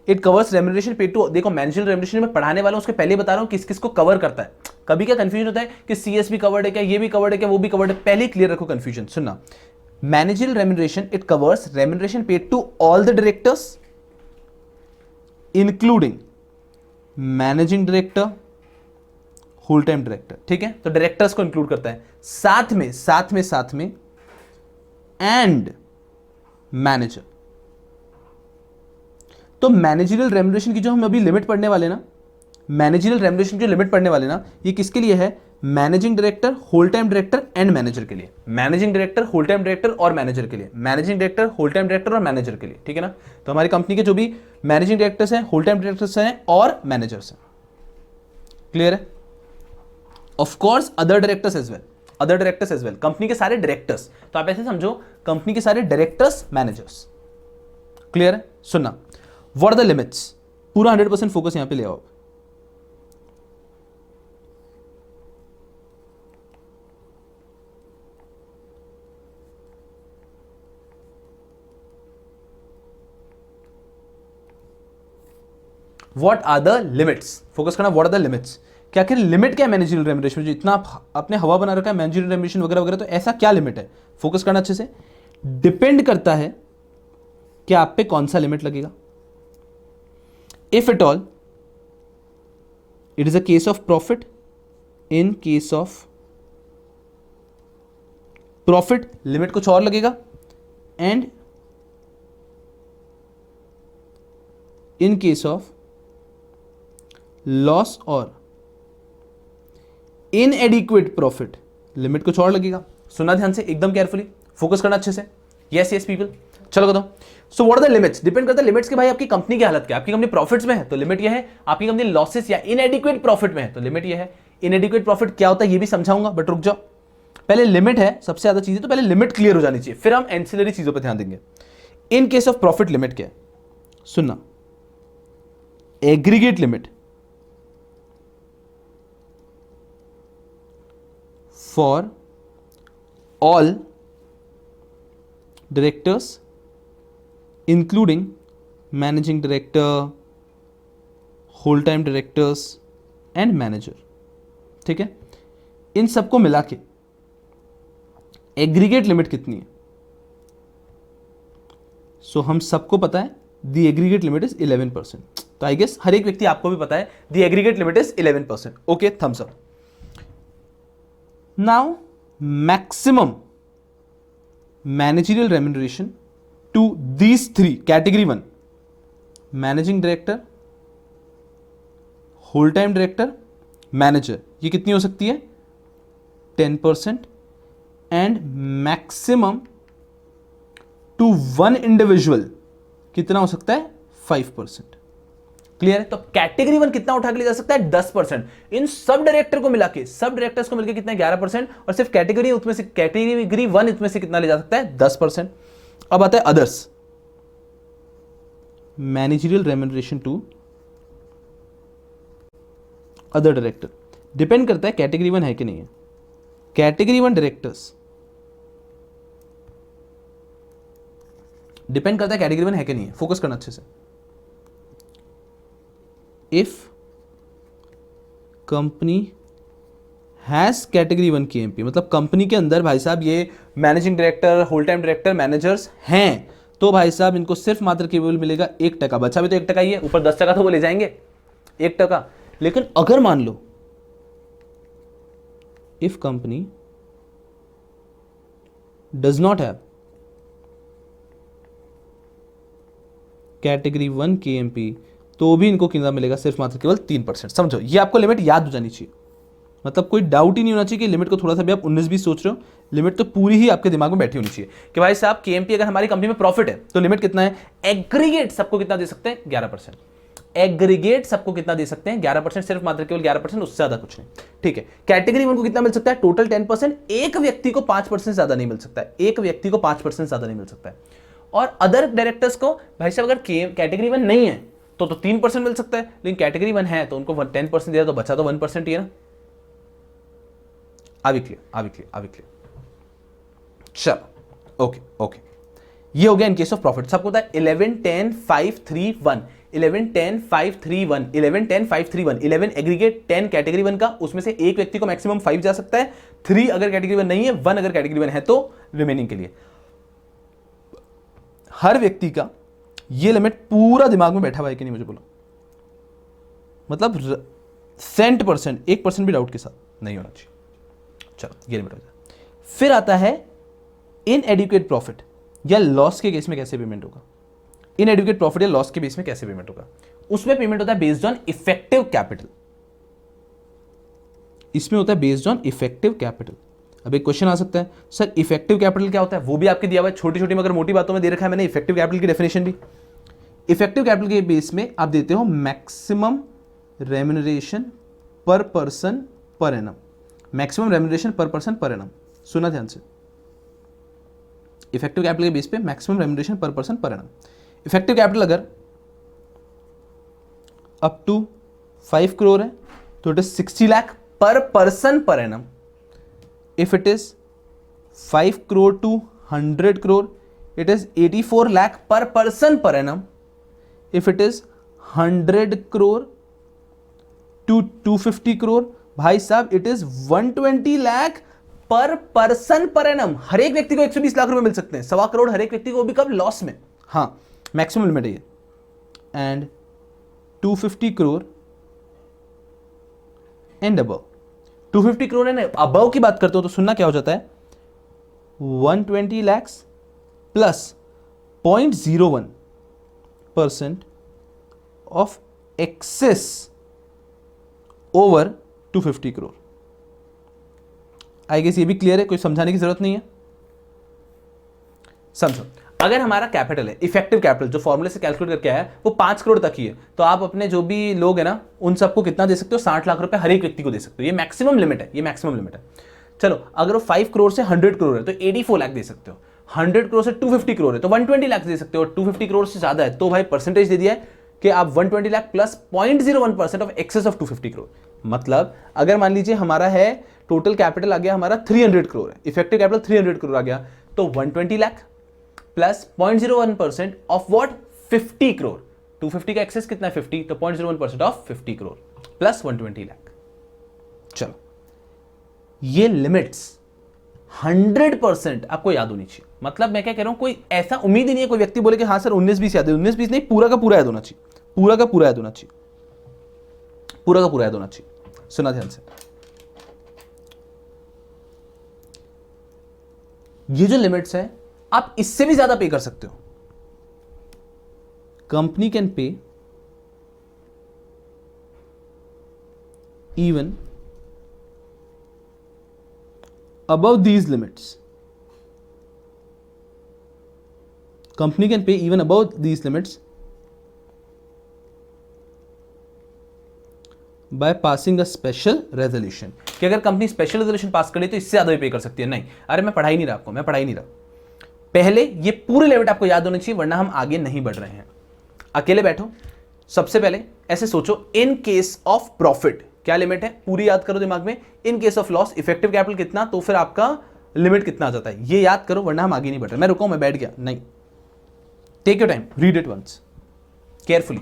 It covers remuneration paid to, देखो मैनेजरियल रेम्यूनरेशन में पढ़ाने वाला हूं, उसके पहले बता रहा हूं किस किस को कवर करता है। कभी क्या कंफ्यूजन होता है कि सीएस भी कवर्ड है क्या, ये भी कवर्ड है क्या, वो भी कवर्ड है, पहले क्लियर रखो कंफ्यूजन। सुनना, managerial remuneration it covers remuneration paid to all the directors including managing director, whole time director, ठीक है? तो डायरेक्टर्स को इंक्लूड करता है, साथ में एंड मैनेजर। तो मैनेजरियल रेम्यूनरेशन की जो हम अभी लिमिट पढ़ने वाले ना, मैनेजरियल रेम्यूनरेशन की जो लिमिट पढ़ने वाले ना, ये किसके लिए है? Managing director, whole time director and manager के लिए, managing director, whole time director और मैनेजर के लिए, managing director, whole time director और मैनेजर के लिए, ठीक है ना। तो हमारी कंपनी के जो भी मैनेजिंग डायरेक्टर्स हैं, होल टाइम डायरेक्टर्स हैं और मैनेजर्स हैं, क्लियर है। Of course other directors as well, other directors as well, company के सारे डायरेक्टर्स, तो आप ऐसे समझो कंपनी के सारे डायरेक्टर्स, मैनेजर्स, क्लियर है। सुनना, व्हाट आर द लिमिट्स, पूरा 100% फोकस यहां पे ले आओ। What are the limits, focus करना, व्हाट आर द लिमिट्स, क्या आखिर लिमिट क्या है मैनेजरियल रेम्युनरेशन, जो इतना आपने हवा बना रखा है मैनेजरियल रेम्युनरेशन वगैरह वगैरह, तो ऐसा क्या लिमिट है, फोकस करना अच्छे से। डिपेंड करता है कि आप पे कौन सा लिमिट लगेगा। If at all it is a case of profit, in case of profit limit कुछ और लगेगा, and in case of loss और इनएडिक्वेट प्रॉफिट लिमिट कुछ और लगेगा। सुनना ध्यान से, एकदम केयरफुली, फोकस करना अच्छे से। यस यस पीपल, चलो बताओ। So what are the limits, depend करता है लिमिट्स के भाई आपकी कंपनी की हालत क्या है। आपकी कंपनी प्रॉफिट्स में है तो लिमिट ये है, आपकी कंपनी लॉसेस या इनएडिक्वेट प्रॉफिट में है तो लिमिट ये है। इनएडिक्वेट प्रॉफिट क्या होता है ये भी समझाऊंगा, बट रुक जाओ, पहले लिमिट है सबसे ज्यादा चीजें, तो पहले लिमिट क्लियर हो जानी चाहिए, फिर हम एंसिलरी चीजों पर ध्यान देंगे। In case of profit limit क्या है, सुनना, aggregate limit for all directors including managing director, whole time directors and manager, ठीक है। इन सबको मिला के एग्रीगेट लिमिट कितनी है, सो हम सबको पता है द एग्रीगेट लिमिट इज 11%, तो आई गेस हर एक व्यक्ति आपको भी पता है the aggregate limit is 11%। Okay, thumbs up. Now, maximum managerial remuneration to these three, category 1, managing director, whole time director, manager, ये कितनी हो सकती है 10%, and maximum to one individual कितना हो सकता है 5%, क्लियर है। तो कैटेगरी 1 कितना उठा के लिया जा सकता है 10%, इन सब डायरेक्टर को मिला के, सब डायरेक्टर्स को मिलकर कितना 11%, और सिर्फ कैटेगरी उसमें से, कैटेगरी 1 इसमें से कितना ले जा सकता है 10%। अब आता है others, managerial remuneration to other director, depend करता है कैटेगरी 1 है कि नहीं है। कैटेगरी 1 डायरेक्टर्स डिपेंड करता है कैटेगरी 1 है कि नहीं है, फोकस करना अच्छे से। If company has category 1 KMP, मतलब कंपनी के अंदर भाई साहब ये managing director, whole time director, managers हैं, तो भाई साहब इनको सिर्फ मात्र केवल मिलेगा 1%, बचा भी तो 1% ही है, ऊपर 10% तो वो ले जाएंगे 1%। लेकिन अगर मान लो if company does not have category 1 KMP, तो भी इनको कितना मिलेगा, सिर्फ मात्र केवल 3%। समझो, ये आपको लिमिट याद हो जानी चाहिए, मतलब कोई डाउट ही नहीं होना चाहिए कि लिमिट को थोड़ा सा भी आप 19-20 सोच रहे हो, लिमिट तो पूरी ही आपके दिमाग में बैठी होनी चाहिए कि भाई साहब KMP अगर हमारी कंपनी में प्रॉफिट है तो लिमिट कितना है, एग्रीगेट सबको कितना दे सकते हैं 11%, एग्रीगेट सबको कितना दे सकते हैं 11%, सिर्फ मात्र केवल 11%, उससे ज्यादा कुछ नहीं, ठीक है। कैटेगरी 1 को कितना मिल सकता है टोटल 10%, एक व्यक्ति को 5% ज्यादा नहीं मिल सकता है, एक व्यक्ति को 5% ज्यादा नहीं मिल सकता है। और अदर डायरेक्टर्स को भाई साहब अगर कैटेगरी 1 नहीं है तो 3% मिल सकता है, लेकिन कैटेगरी 1 है तो उनको 10% दिया तो बचा तो 1% ही है ना। अभी क्लियर। चलो, ओके ओके, ये हो गया इन केस ऑफ प्रॉफिट। सबको होता है 11 10 5 3 1, 11 10 5 3 1, 11 10 5 3 1, 11 एग्रीगेट, 10 कैटेगरी 1 का, उसमें से एक व्यक्ति को मैक्सिमम 5 जा सकता है, 3 अगर कैटेगरी 1 नहीं है, 1 अगर कैटेगरी 1 है तो रिमेनिंग के लिए। हर व्यक्ति का ये लिमिट पूरा दिमाग में बैठा हुआ है कि नहीं, मुझे बोलो, मतलब 1% भी डाउट के साथ नहीं होना चाहिए। चलो, ये लिमिट हो जाए। फिर आता है इनएडिक्वेट प्रॉफिट या लॉस के केस में कैसे पेमेंट होगा। इनएडिक्वेट प्रॉफिट या लॉस के बेस में कैसे पेमेंट होगा, उसमें पेमेंट होता है बेस्ड ऑन इफेक्टिव कैपिटल। इसमें होता है बेस्ड ऑन इफेक्टिव कैपिटल। अब एक क्वेश्चन आ सकता है, सर इफेक्टिव कैपिटल क्या होता है? वो भी आपके दिया हुआ है, छोटी छोटी मगर मोटी बातों में दे रखा है मैंने इफेक्टिव कैपिटल की डेफिनेशन भी। इफेक्टिव कैपिटल के बेस में आप देते हो maximum remuneration per person per annum. Maximum remuneration per person per annum, सुना ध्यान से। इफेक्टिव कैपिटल के बेस पे maximum remuneration per person per annum. Effective capital अगर अप टू 5 करोड़ है तो it is 60 lakh per person per annum. If it is 5 crore to 100 crore it is 84 lakh per person per annum. If it is 100 crore to 250 crore भाई साहब it is 120 lakh per person per annum. हर एक व्यक्ति को 120 लाख रुपए मिल सकते हैं, 1.25 करोड़ हर एक व्यक्ति को भी कब लॉस में। हाँ मैक्सिमम लिमिट है ये। And 250 crore and above, 250 crore and above की बात करते हो तो सुनना क्या हो जाता है, 120 lakhs plus 0.01% of excess over 250 crore. I guess ये भी क्लियर है, कोई समझाने की जरूरत नहीं है। समझो, अगर हमारा कैपिटल है इफेक्टिव कैपिटल जो फॉर्मूले से कैलकुलेट करके आया है वो 5 करोड़ तक ही है, तो आप अपने जो भी लोग हैं ना उन सबको कितना दे सकते हो, 60 लाख रुपए हर एक व्यक्ति को दे सकते हो। ये मैक्सिमम लिमिट है, ये मैक्सिमम लिमिट है। चलो अगर वो 5 करोड़ से 100 करोड़ है तो 84 लाख दे सकते हो। 100 करोड़ से 250 करोड़ है तो 120 लाख दे सकते हो। 250 करोड़ से ज्यादा है तो भाई परसेंटेज दे दिया है कि आप 120 lakh plus 0.01% of excess of 250 crore. मतलब अगर मान लीजिए हमारा है टोटल कैपिटल आ गया हमारा 300 करोड़ है, इफेक्टिव कैपिटल 300 करोड़ आ गया, तो 120 lakh plus 0.01% of what 50 crore. 250 का एक्सेस कितना है 50, तो 0.01% ऑफ 50 करोड़ प्लस 120 लाख। चलो ये लिमिट्स 100% आपको याद होनी चाहिए। मतलब मैं क्या कह रहा हूं, कोई ऐसा उम्मीद ही नहीं है कोई व्यक्ति बोले कि हाँ सर 19-20 याद है। 19-20 नहीं, पूरा का पूरा याद होना चाहिए, पूरा का पूरा याद होना चाहिए, पूरा का पूरा याद होना चाहिए। सुना ध्यान से, ये जो लिमिट्स है आप इससे भी ज्यादा पे कर सकते हो। Company can pay even above these limits. Company can pay even above these limits by passing a special resolution. कि अगर कंपनी स्पेशल रेजोल्यूशन पास करे तो इससे ज्यादा भी पे कर सकती है। नहीं, अरे मैं पढ़ा ही नहीं रहा आपको, मैं पढ़ा ही नहीं रहा। पहले ये पूरी लिमिट आपको याद होनी चाहिए वरना हम आगे नहीं बढ़ रहे हैं। अकेले बैठो, सबसे पहले ऐसे सोचो इन केस ऑफ प्रॉफिट क्या लिमिट है, पूरी याद करो दिमाग में। In case of loss effective capital कितना, तो फिर आपका लिमिट कितना आ जाता है, ये याद करो वरना हम आगे नहीं बढ़ रहे। मैं रुका हूं, मैं बैठ गया नहीं। Take your time, read it once carefully.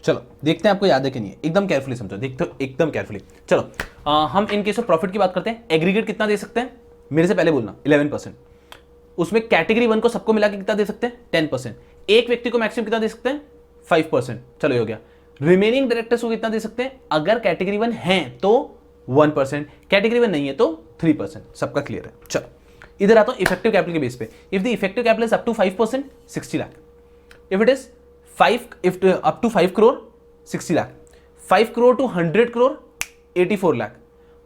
चलो देखते हैं आपको याद है कि नहीं है। एकदम केयरफुली समझो, देखते हो एकदम केयरफुली। चलो हम इन केस ऑफ प्रॉफिट की बात करते हैं। एग्रीगेट कितना दे सकते हैं, मेरे से पहले बोलना 11%। उसमें कैटेगरी 1 को सबको मिला के कितना दे सकते हैं 10%। एक व्यक्ति को मैक्सिमम कितना दे सकते हैं 5%। चलो ये हो गया। रिमेनिंग डायरेक्टर्स को कितना दे सकते हैं, अगर कैटेगरी 1 है तो 1%, कैटेगरी 1 नहीं है तो 3%। सबका क्लियर है। चलो इधर आता हूं इफेक्टिव कैपिटल के बेस पे। If the effective capital is up to 5% 60 lakh. If it is 5 up to 5 crore 60 lakh, 5 crore to 100 crore 84 lakh,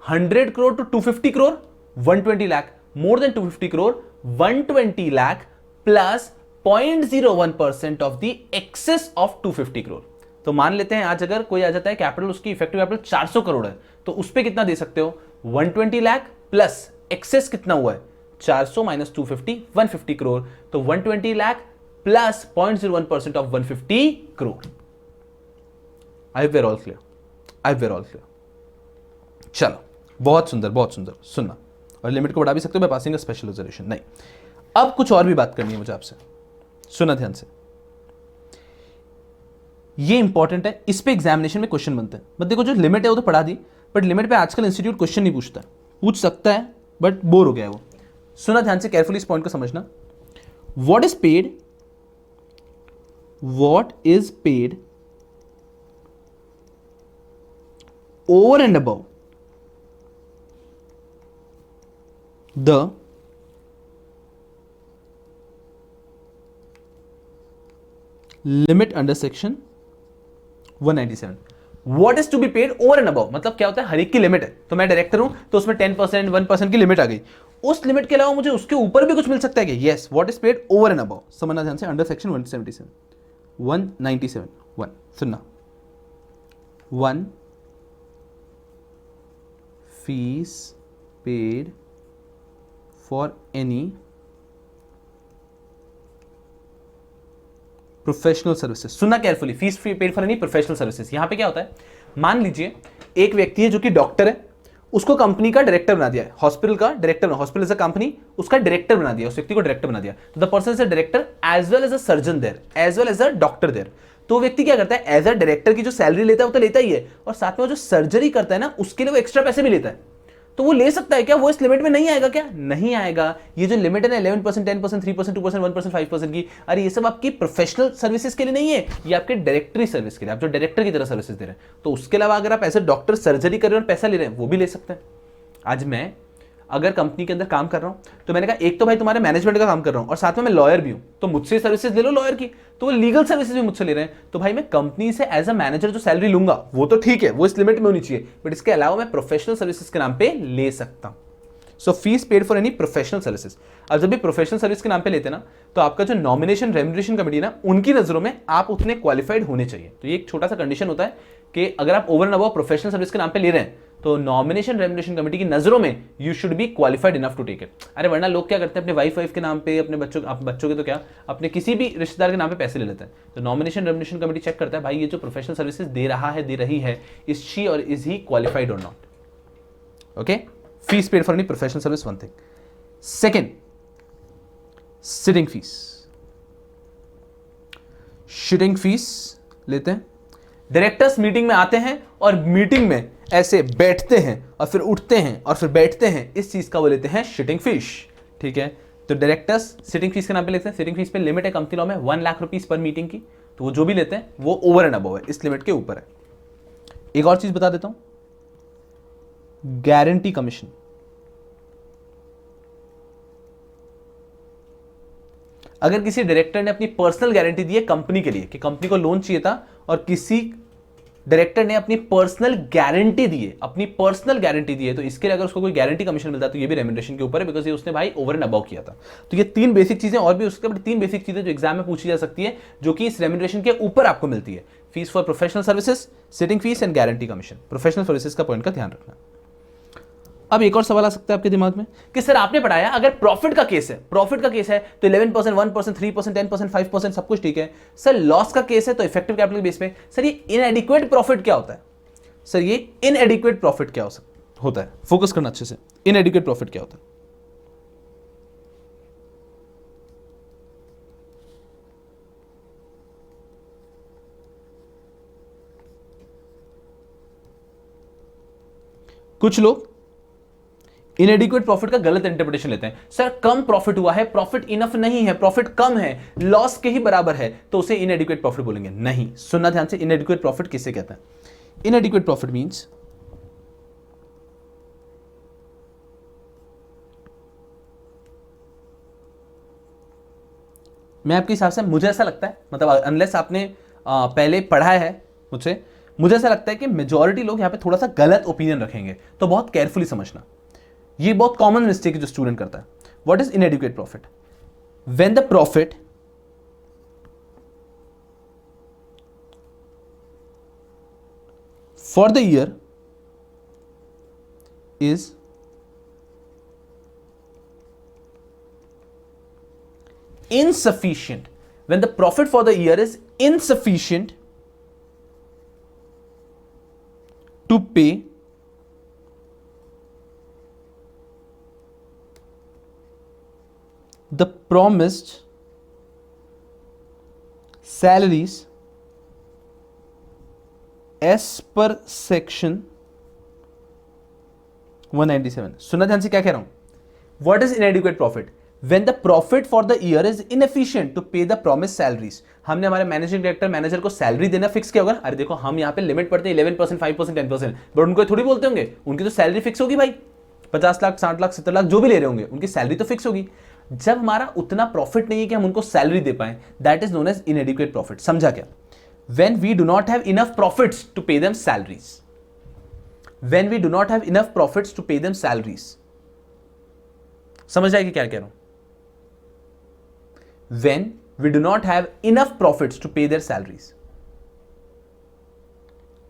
100 crore to 250 crore 120 lakh, more than 250 crore 120 lakh plus 0.01% of the excess of 250 crore. तो मान लेते हैं आज अगर कोई आ जाता है कैपिटल, उसकी इफेक्टिव कैपिटल 400 करोड़ है, तो उस पर कितना दे सकते हो? 120 लाख प्लस एक्सेस कितना हुआ है? 400 माइनस 250, 150 करोड़। तो 120 lakh plus 0.01% of 150 crore. I were all clear? I were all clear? चलो, बहुत सुंदर, बहुत सुंदर। सुनना, और लिमिट को बढ़ा भी सकते हो by passing a special resolution. नहीं, अब कुछ और भी बात करनी है मुझे आपसे, सुना ध्यान से। ये इंपॉर्टेंट है, इस पे एग्जामिनेशन में क्वेश्चन बनते हैं। बट देखो, जो लिमिट है वो तो पढ़ा दी, बट लिमिट पे आजकल इंस्टीट्यूट क्वेश्चन नहीं पूछता। पूछ सकता है बट बोर हो गया है वो। सुना ध्यान से, केयरफुली इस पॉइंट को समझना। What is paid over and above the limit under section 197। What is to be paid over and above मतलब क्या होता है? हर एक की लिमिट है। तो मैं डायरेक्टर हूं तो उसमें 10%, 1% की लिमिट आ गई। उस लिमिट के अलावा मुझे उसके ऊपर भी कुछ मिल सकता है क्या? Yes, what is paid over and above. समझना ध्यान से, अंडर सेक्शन 197 1 सुनना। 1 fees paid for any professional services. सुनना carefully, fees paid for any professional services. यहां पे क्या होता है? मान लीजिए एक व्यक्ति है जो कि डॉक्टर है, उसको कंपनी का डायरेक्टर बना दिया है, हॉस्पिटल का director, hospital is a company, उसका डायरेक्टर बना दिया, उस व्यक्ति को डायरेक्टर बना दिया। तो the person is a director as well as a surgeon there, as well as a doctor there. तो व्यक्ति क्या करता है? एज अ डायरेक्टर की जो सैलरी लेता है वो तो लेता ही है, और साथ में वो जो सर्जरी करता है ना, उसके लिए वो एक्स्ट्रा पैसे भी लेता है। तो वो ले सकता है क्या? वो इस लिमिट में नहीं आएगा क्या? नहीं आएगा। ये जो लिमिट है ना 11%, 10%, 3%, 2%, 1%, 5% की, अरे ये सब आपकी प्रोफेशनल सर्विसेज के लिए नहीं है, ये आपके डायरेक्टरी सर्विस के लिए, आप जो डायरेक्टर की तरह सर्विसेज दे रहे हैं। तो उसके अलावा अगर आप ऐसे डॉक्टर सर्जरी कर रहे हो और पैसा ले रहे हैं, वो भी ले सकते हैं। आज मैं अगर कंपनी के अंदर काम कर रहा हूं, तो मैंने कहा एक तो भाई तुम्हारे मैनेजमेंट का काम कर रहा हूं और साथ में मैं लॉयर भी हूं, तो मुझसे सर्विसेज ले लो लॉयर की। तो वो लीगल सर्विसेज भी मुझसे ले रहे हैं, तो भाई मैं कंपनी से एज अ मैनेजर जो सैलरी लूंगा वो तो ठीक है, वो इस लिमिट में होनी चाहिए, बट इसके अलावा मैं प्रोफेशनल सर्विसेज के नाम पे ले सकता हूं। So fees paid for any professional services. अब जब भी प्रोफेशनल सर्विस के नाम पे लेते हैं ना, तो आपका जो नॉमिनेशन रेम्युनरेशन कमेटी ना, उनकी नजरों में आप उतने क्वालिफाइड होने चाहिए। तो ये एक छोटा सा कंडीशन होता है कि अगर आप over and above professional service के नाम पे ले रहे हैं, तो नॉमिनेशन रेम्युनरेशन कमेटी की नजरों में you should be qualified enough to take it. अरे वरना लोग क्या करते हैं? अपने वाइफ के नाम पे, अपने बच्चों के तो क्या, अपने किसी भी रिश्तेदार के नाम पे पैसे ले लेते हैं। तो नॉमिनेशन रेम्युनरेशन कमेटी चेक करता है, भाई ये जो प्रोफेशनल सर्विसेज दे रहा है, दे रही है, इज शी और इज ही क्वालिफाइड और not. Okay, fees paid for any professional service, one thing. Second, sitting fees. Sitting fees लेते हैं। डायरेक्टर्स मीटिंग में आते हैं और मीटिंग में ऐसे बैठते हैं और फिर उठते हैं और फिर बैठते हैं, इस चीज का वो लेते हैं सिटिंग फीस। ठीक है, तो डायरेक्टर्स सिटिंग फीस के नाम पे लेते हैं। सिटिंग फीस पे लिमिट है कंपनी लॉ में 1 लाख रुपीस पर मीटिंग की, तो वो जो भी लेते हैं वो ओवर एंड अबव है, इस लिमिट के ऊपर है। एक और चीज बता देता हूं, गारंटी कमीशन। अगर किसी डायरेक्टर ने अपनी पर्सनल गारंटी दी है कंपनी के लिए कि कंपनी को लोन चाहिए था, और किसी डायरेक्टर ने अपनी पर्सनल गारंटी दी है, अपनी पर्सनल गारंटी दी है, तो इसके लिए अगर उसको कोई गारंटी कमीशन मिलता है तो ये भी रेम्युनरेशन के ऊपर है, बिकॉज ये उसने भाई ओवर एंड अबव किया था। तो ये 3 बेसिक चीजें, और भी उसके बाद 3 बेसिक चीजें जो एग्जाम में पूछी जा सकती है, जो कि इस रेम्युनरेशन के ऊपर आपको मिलती है। Fees for professional services, sitting fees and guarantee commission. Professional services का पॉइंट का ध्यान रखना। अब एक और सवाल आ सकता है आपके दिमाग में कि सर आपने पढ़ाया अगर प्रॉफिट का केस है, प्रॉफिट का केस है तो 11%, 1%, 3%, 10%, 5% सब कुछ ठीक है। सर लॉस का केस है तो इफेक्टिव कैपिटल बेस पे, सर ये इनएडिक्वेट प्रॉफिट क्या होता है? सर ये इनएडिक्वेट प्रॉफिट क्या होता है? फोकस करना अच्छे से, इनएडिक्वेट प्रॉफिट क्या होता है? कुछ लोग इनएडिक्वेट प्रॉफिट का गलत इंटरप्रिटेशन लेते हैं। सर कम प्रॉफिट हुआ है, प्रॉफिट इनफ नहीं है, प्रॉफिट कम है, लॉस के ही बराबर है, तो उसे इनएडिक्वेट प्रॉफिट बोलेंगे। नहीं, सुनना ध्यान से, इनएडिक्वेट प्रॉफिट किसे कहते हैं? इनएडिक्वेट प्रॉफिट मींस मैं आपके हिसाब से, मुझे ऐसा लगता है, मतलब अनलेस आपने पहले पढ़ा है मुझे ऐसा लगता है कि मेजॉरिटी लोग यहां पे थोड़ा सा गलत ओपिनियन रखेंगे, तो बहुत केयरफुली समझना। ये बहुत कॉमन मिस्टेक है जो स्टूडेंट करता है। What is इनएडिक्वेट profit? When the profit for the year is insufficient, when the profit for the year is insufficient to pay the promised salaries as per section 197. सुनना ध्यान से क्या कह रहा हूं. What is inadequate profit? When the profit for the year is inefficient to pay the promised salaries. हमने हमारे मैनेजिंग डायरेक्टर मैनेजर को सैलरी देना फिक्स किया होगा. अरे देखो हम यहाँ पे लिमिट पढ़ते हैं 11%, 5%, 10%, बट उनको थोड़ी बोलते होंगे, उनकी तो सैलरी फिक्स होगी भाई. 50 लाख, 60 लाख, 70 लाख जो भी ले रहे होंगे, उनकी सैलरी तो फिक्स होगी. जब हमारा उतना प्रॉफिट नहीं है कि हम उनको सैलरी दे पाए, that is known as inadequate profit. समझा क्या? When we do not have enough profits to pay them salaries. When we do not have enough profits to pay them salaries. समझ आएगी क्या कह रहा हूं? When we do not have enough profits to pay their salaries.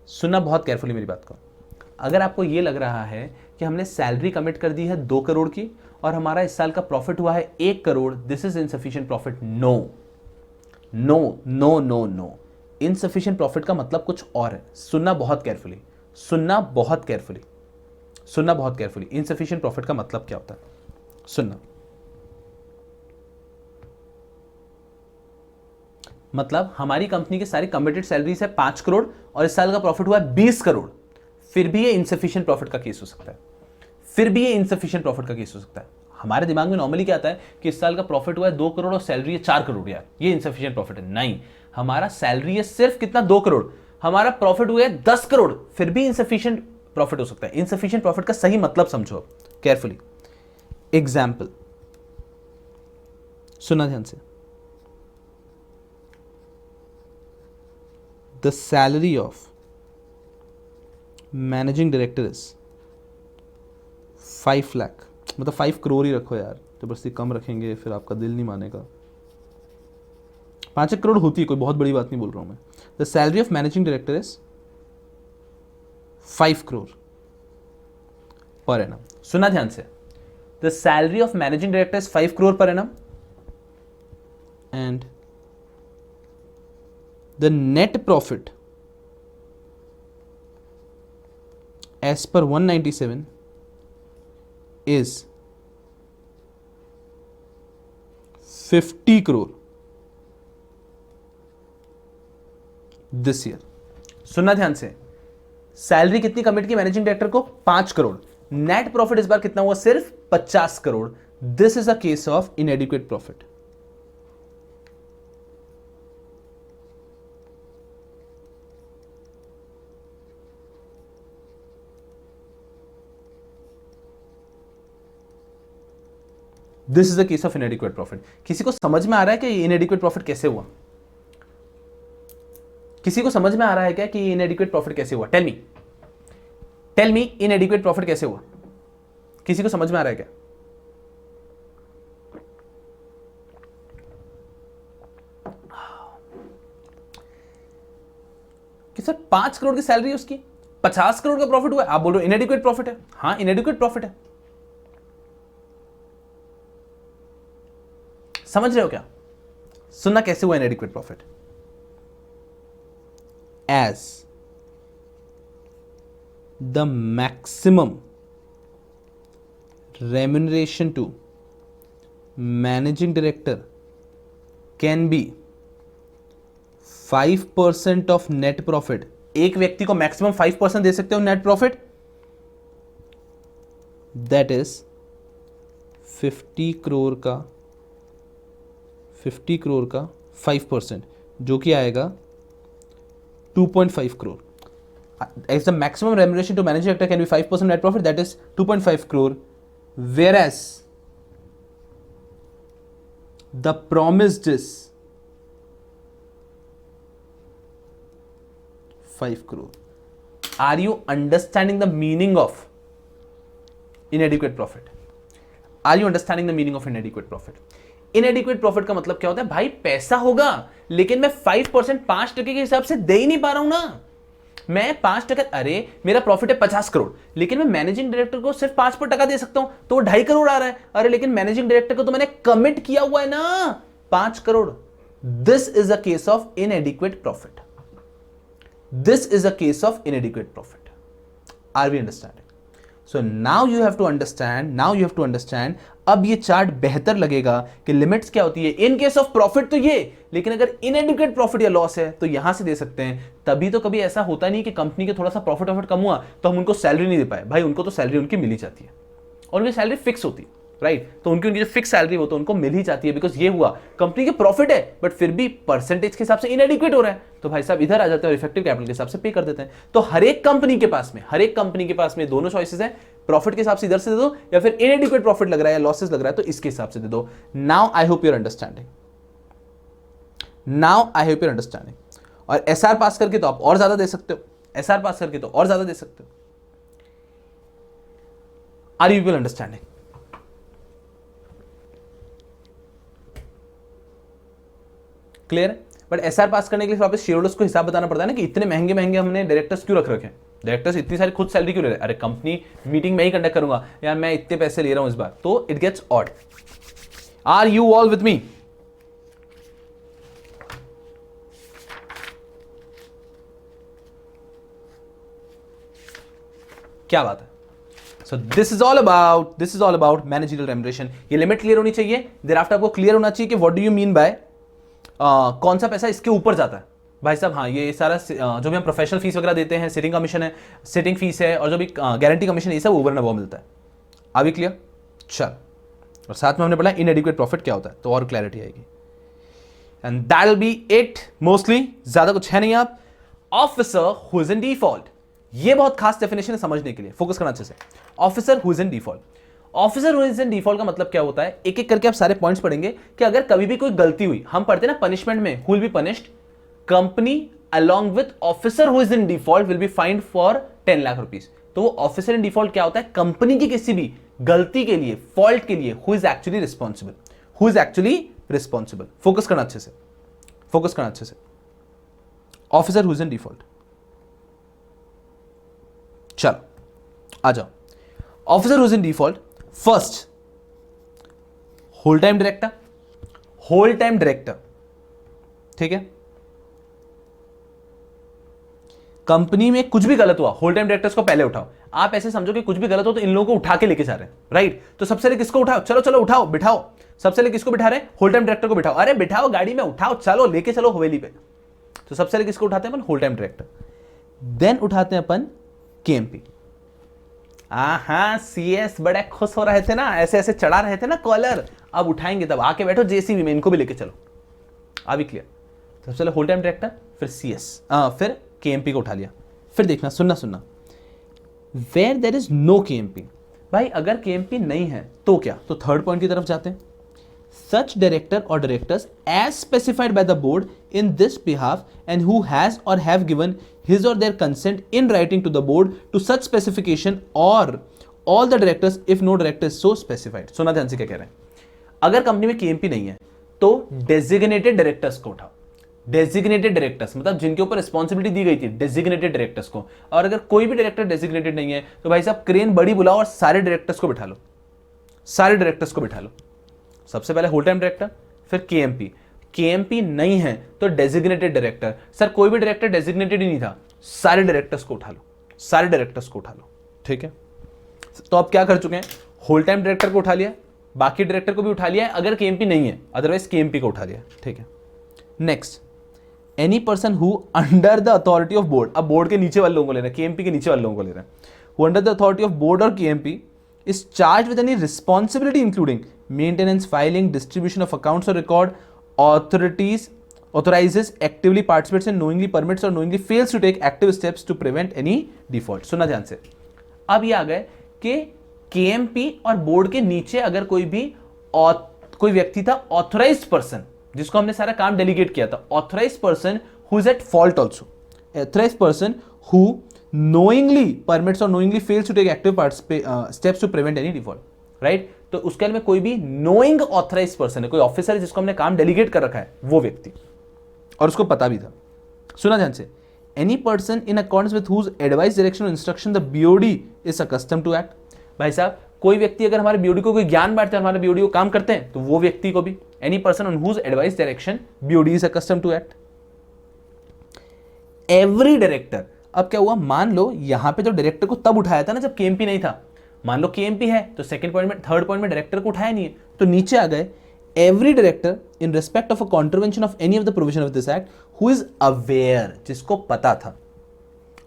सुनना बहुत केयरफुली मेरी बात को. अगर आपको यह लग रहा है कि हमने सैलरी कमिट कर दी है 2 करोड़ की और हमारा इस साल का प्रॉफिट हुआ है 1 crore, this is insufficient profit. No no no no no. Insufficient profit का मतलब कुछ और है. सुनना बहुत केयरफुली, सुनना बहुत केयरफुली, सुनना बहुत केयरफुली. इनसफिशिएंट प्रॉफिट का मतलब क्या होता है? सुनना मतलब हमारी कंपनी की सारी कमिटेड सैलरीज है 5 करोड़ और इस साल का प्रॉफिट हुआ है 20 करोड़, फिर भी ये इनसफिशिएंट प्रॉफिट का केस हो सकता है. फिर भी ये इनसफिशिएंट प्रॉफिट का केस हो सकता है. हमारे दिमाग में नॉर्मली क्या आता है कि इस साल का प्रॉफिट हुआ है 2 करोड़ और सैलरी है 4 करोड़, यार ये इनसफिशिएंट प्रॉफिट है. नहीं, हमारा सैलरी है सिर्फ कितना 2 करोड़, हमारा प्रॉफिट हुआ है 10 करोड़, फिर भी इनसफिशिएंट प्रॉफिट हो सकता है. इनसफिशिएंट प्रॉफिट का सही मतलब समझो केयरफुली. एग्जाम्पल सुना ध्यान से. The salary of managing director is 5 lakh, मतलब 5 करोड़ ही रखो यार, जबरदस्ती कम रखेंगे फिर आपका दिल नहीं मानेगा. 5 करोड़ होती है, कोई बहुत बड़ी बात नहीं बोल रहा हूं मैं. The salary of managing director is 5 crore per annum. सुना ध्यान से. The salary of managing director is 5 crore per annum and the net profit as per 197 is 50 crore this year. सुनना ध्यान से. सैलरी कितनी कमिट की मैनेजिंग डायरेक्टर को? 5 करोड़. नेट प्रॉफिट इस बार कितना हुआ? सिर्फ 50 crore. This is a case of inadequate profit. This is the case of inadequate profit. किसी को समझ में आ रहा है कि इनएडिक्वेट प्रॉफिट कैसे हुआ? किसी को समझ में आ रहा है क्या कि इनएडिक्वेट प्रॉफिट कैसे हुआ? टेल मी इनएडिक्वेट प्रॉफिट कैसे हुआ? किसी को समझ में आ रहा है क्या? कि सर 5 करोड़ की सैलरी है उसकी, 50 करोड़ का प्रॉफिट हुआ है, आप बोल रहे हो इनएडिक्वेट प्रॉफिट है. हाँ इनएडिक्वेट प्रॉफिट है. समझ रहे हो क्या? सुनना कैसे हुआ inadequate profit. As the maximum remuneration to managing director can be 5% of net profit. एक व्यक्ति को मैक्सिमम 5% दे सकते हो net profit. That is 50 crore का 5%, जो कि आएगा 2.5 crore. As the maximum remuneration to managing director can be 5% net profit, that is 2.5 crore, whereas the promised is 5 crore. Are you understanding the meaning of inadequate profit? Are you understanding the meaning of inadequate profit? इनएडिक्वेट profit का मतलब क्या होता है? भाई पैसा होगा लेकिन मैं 5%, 5% के हिसाब से दे ही नहीं पा रहा हूं ना. मैं 5%, अरे मेरा प्रॉफिट है 50 करोड़, लेकिन मैं मैनेजिंग डायरेक्टर को सिर्फ 5% दे सकता हूं, तो वो 2.5 करोड़ आ रहा है। अरे लेकिन मैनेजिंग डायरेक्टर को तो मैंने कमिट किया हुआ है ना 5 crore. This is a case of inadequate profit. This is a case of inadequate profit. Are we understanding? So now you have to understand, अब ये चार्ट बेहतर लगेगा कि लिमिट्स क्या होती है इन केस ऑफ प्रॉफिट तो ये, लेकिन अगर इनएडिक्वेट प्रॉफिट या लॉस है तो यहां से दे सकते हैं। तभी तो कभी ऐसा होता नहीं कि कंपनी के थोड़ा सा प्रॉफिट कम हुआ तो हम उनको सैलरी नहीं दे पाए। भाई उनको तो सैलरी उनकी मिल ही जाती है और उनकी सैलरी फिक्स होती है, राइट? तो उनकी जो फिक्स सैलरी हो तो उनको मिल ही जाती है, बिकॉज ये हुआ कंपनी के प्रॉफिट है बट फिर भी परसेंटेज के हिसाब से इनएडिक्वेट हो रहा है, तो भाई साहब इधर आ जाते हैं और इफेक्टिव कैपिटल के हिसाब से पे कर देते हैं। तो हर एक कंपनी के पास में दोनों चॉइसेस है, प्रॉफिट के हिसाब से इधर से दे दो या फिर इनएडिक्वेट प्रॉफिट लग रहा है या लॉसेस लग रहा है तो इसके हिसाब से दे दो। Now I hope your understanding. और एसआर पास करके तो आप और ज्यादा दे सकते हो, एसआर पास करके तो और ज्यादा दे सकते हो। Are you people understanding? Clear है? बट एसआर पास करने के लिए वापस शेयर होल्डर्स को हिसाब बताना पड़ता है ना कि इतने महंगे महंगे हमने डायरेक्टर्स क्यों रख रखे हैं, डायरेक्टर्स इतनी सारी खुद सैलरी क्यों ले रहे हैं? अरे कंपनी मीटिंग में ही कंडक्ट करूंगा यार, मैं इतने पैसे ले रहा हूं इस बार, तो it gets odd. Are you all with me? क्या बात है? So this is all about managerial remuneration. ये लिमिट क्लियर होनी चाहिए, देयर आफ्टर आपको क्लियर होना चाहिए कि what do you mean by कौन सा पैसा इसके ऊपर जाता है। भाई साहब हाँ, ये सारा जो भी हम प्रोफेशनल फीस वगैरह देते हैं, सिटिंग कमीशन है, सिटिंग फीस है, और जो भी गारंटी कमीशन है, ये सब ओवर एंड अबव मिलता है। अभी क्लियर? चल, और साथ में हमने पढ़ा इनएडिक्वेट प्रॉफिट क्या होता है, तो और क्लैरिटी आएगी। And that will be it mostly, ज्यादा कुछ है नहीं। आप officer who is in default, ये बहुत खास डेफिनेशन है समझने के लिए, फोकस करना अच्छे से। Officer who is in default, officer who is in default का मतलब क्या होता है, एक एक करके आप सारे पॉइंट्स पढ़ेंगे कि अगर कभी भी कोई गलती हुई, हम पढ़ते हैं ना पनिशमेंट में, who will be punished, company along with officer who is in default will be fined for 10 lakh rupees. तो वो ऑफिसर इन डिफॉल्ट क्या होता है, कंपनी की किसी भी गलती के लिए, फॉल्ट के लिए, who is actually responsible. Focus करना अच्छे से, officer who is in default. चलो आ जाओ, officer who is in default. First, whole time director, ठीक है? कंपनी में कुछ भी गलत हुआ, होल टाइम डायरेक्टर्स को पहले उठाओ। आप ऐसे समझो कि कुछ भी गलत हो तो इन लोगों को उठा के लेके जा रहे हैं, राइट? तो सबसे पहले किसको उठाओ, चलो उठाओ, बिठाओ। सबसे पहले किसको बिठा रहे हैं, होल टाइम डायरेक्टर को बिठाओ। अरे बिठाओ गाड़ी में, उठाओ, चलो लेके चलो हवेली पे। तो सबसे पहले किसको उठाते हैं अपन, होल टाइम डायरेक्टर। देन उठाते हैं अपन केएमपी। हाँ, सीएस बड़े खुश हो रहे थे ना, ऐसे ऐसे चढ़ा रहे थे ना कॉलर, अब उठाएंगे, तब आके बैठो जेसीबी में, इनको भी लेके चलो। अभी क्लियर? सबसे पहले होल टाइम डायरेक्टर, फिर सीएस, फिर केएमपी को उठा लिया। फिर देखना, सुनना, where there is no KMP, भाई अगर केएमपी नहीं है तो क्या, तो थर्ड पॉइंट की तरफ जाते हैं। Such director or directors as specified by the board in this behalf and who has or have given his or their consent in writing to the board to such specification or all the directors if no director so specified. सुना ध्यान से क्या कह रहे हैं, अगर कंपनी में केएमपी नहीं है तो डेजिग्नेटेड डायरेक्टर्स को उठाओ। डेजिग्नेटेड डायरेक्टर्स मतलब जिनके ऊपर रिस्पॉन्सिबिलिटी दी गई थी डेजिग्नेटेड डायरेक्टर्स को। और अगर कोई भी डायरेक्टर डेजिग्नेटेड नहीं है तो भाई साहब क्रेन बड़ी बुलाओ और सारे डायरेक्टर्स को बिठा लो, सबसे पहले होल टाइम डायरेक्टर, फिर केएमपी। केएमपी नहीं है तो डेजिग्नेटेड डायरेक्टर। सर कोई भी डायरेक्टर डेजिग्नेटेड ही नहीं था, सारे डायरेक्टर्स को उठा लो, ठीक है? तो अब क्या कर चुके हैं, होल टाइम डायरेक्टर को उठा लिया, बाकी डायरेक्टर को भी उठा लिया है अगर केएमपी नहीं है, अदरवाइज केएमपी को उठा लिया, ठीक है? Next, any person who under the authority of board, अब बोर्ड के नीचे वाले लोगों को ले रहे हैं, केएमपी के नीचे वाले लोगों को ले रहे हैं, who under the authority of board or KMP is charge with any responsibility including maintenance, filing, distribution of accounts or record, authorizes actively participates in knowingly permits or knowingly fails to take active steps to prevent any default। सुना ध्यान से, अब ये आ गए कि केएमपी और बोर्ड के नीचे अगर कोई व्यक्ति था ऑथराइज्ड पर्सन, जिसको हमने सारा काम डेलीगेट किया था, authorised person who is at fault also, authorised person who knowingly permits or knowingly fails to take active steps to prevent any default, right? तो उसके में कोई भी नोइंग ऑथराइज्ड पर्सन है, कोई ऑफिसर है जिसको हमने काम डेलीगेट कर रखा है, वो व्यक्ति, और उसको पता भी था। सुना ध्यान से, any person in accordance with whose advice direction और instruction the BOD is accustom to act. भाई साहब कोई व्यक्ति अगर हमारे बीओडी को कोई ज्ञान बांटते हैं, हमारे बीओडी को काम करते हैं, तो वो व्यक्ति को भी any person on whose advice direction BOD is accustom to act. Every director, अब क्या हुआ, मान लो यहां पे तो डायरेक्टर को तब उठाया था ना जब केएमपी नहीं था। मान लो केएमपी है तो सेकंड पॉइंट में, थर्ड पॉइंट में डायरेक्टर को उठाया नहीं है, तो नीचे आ गए every director in respect of a contravention of any of the provision of this act who is aware, जिसको पता था,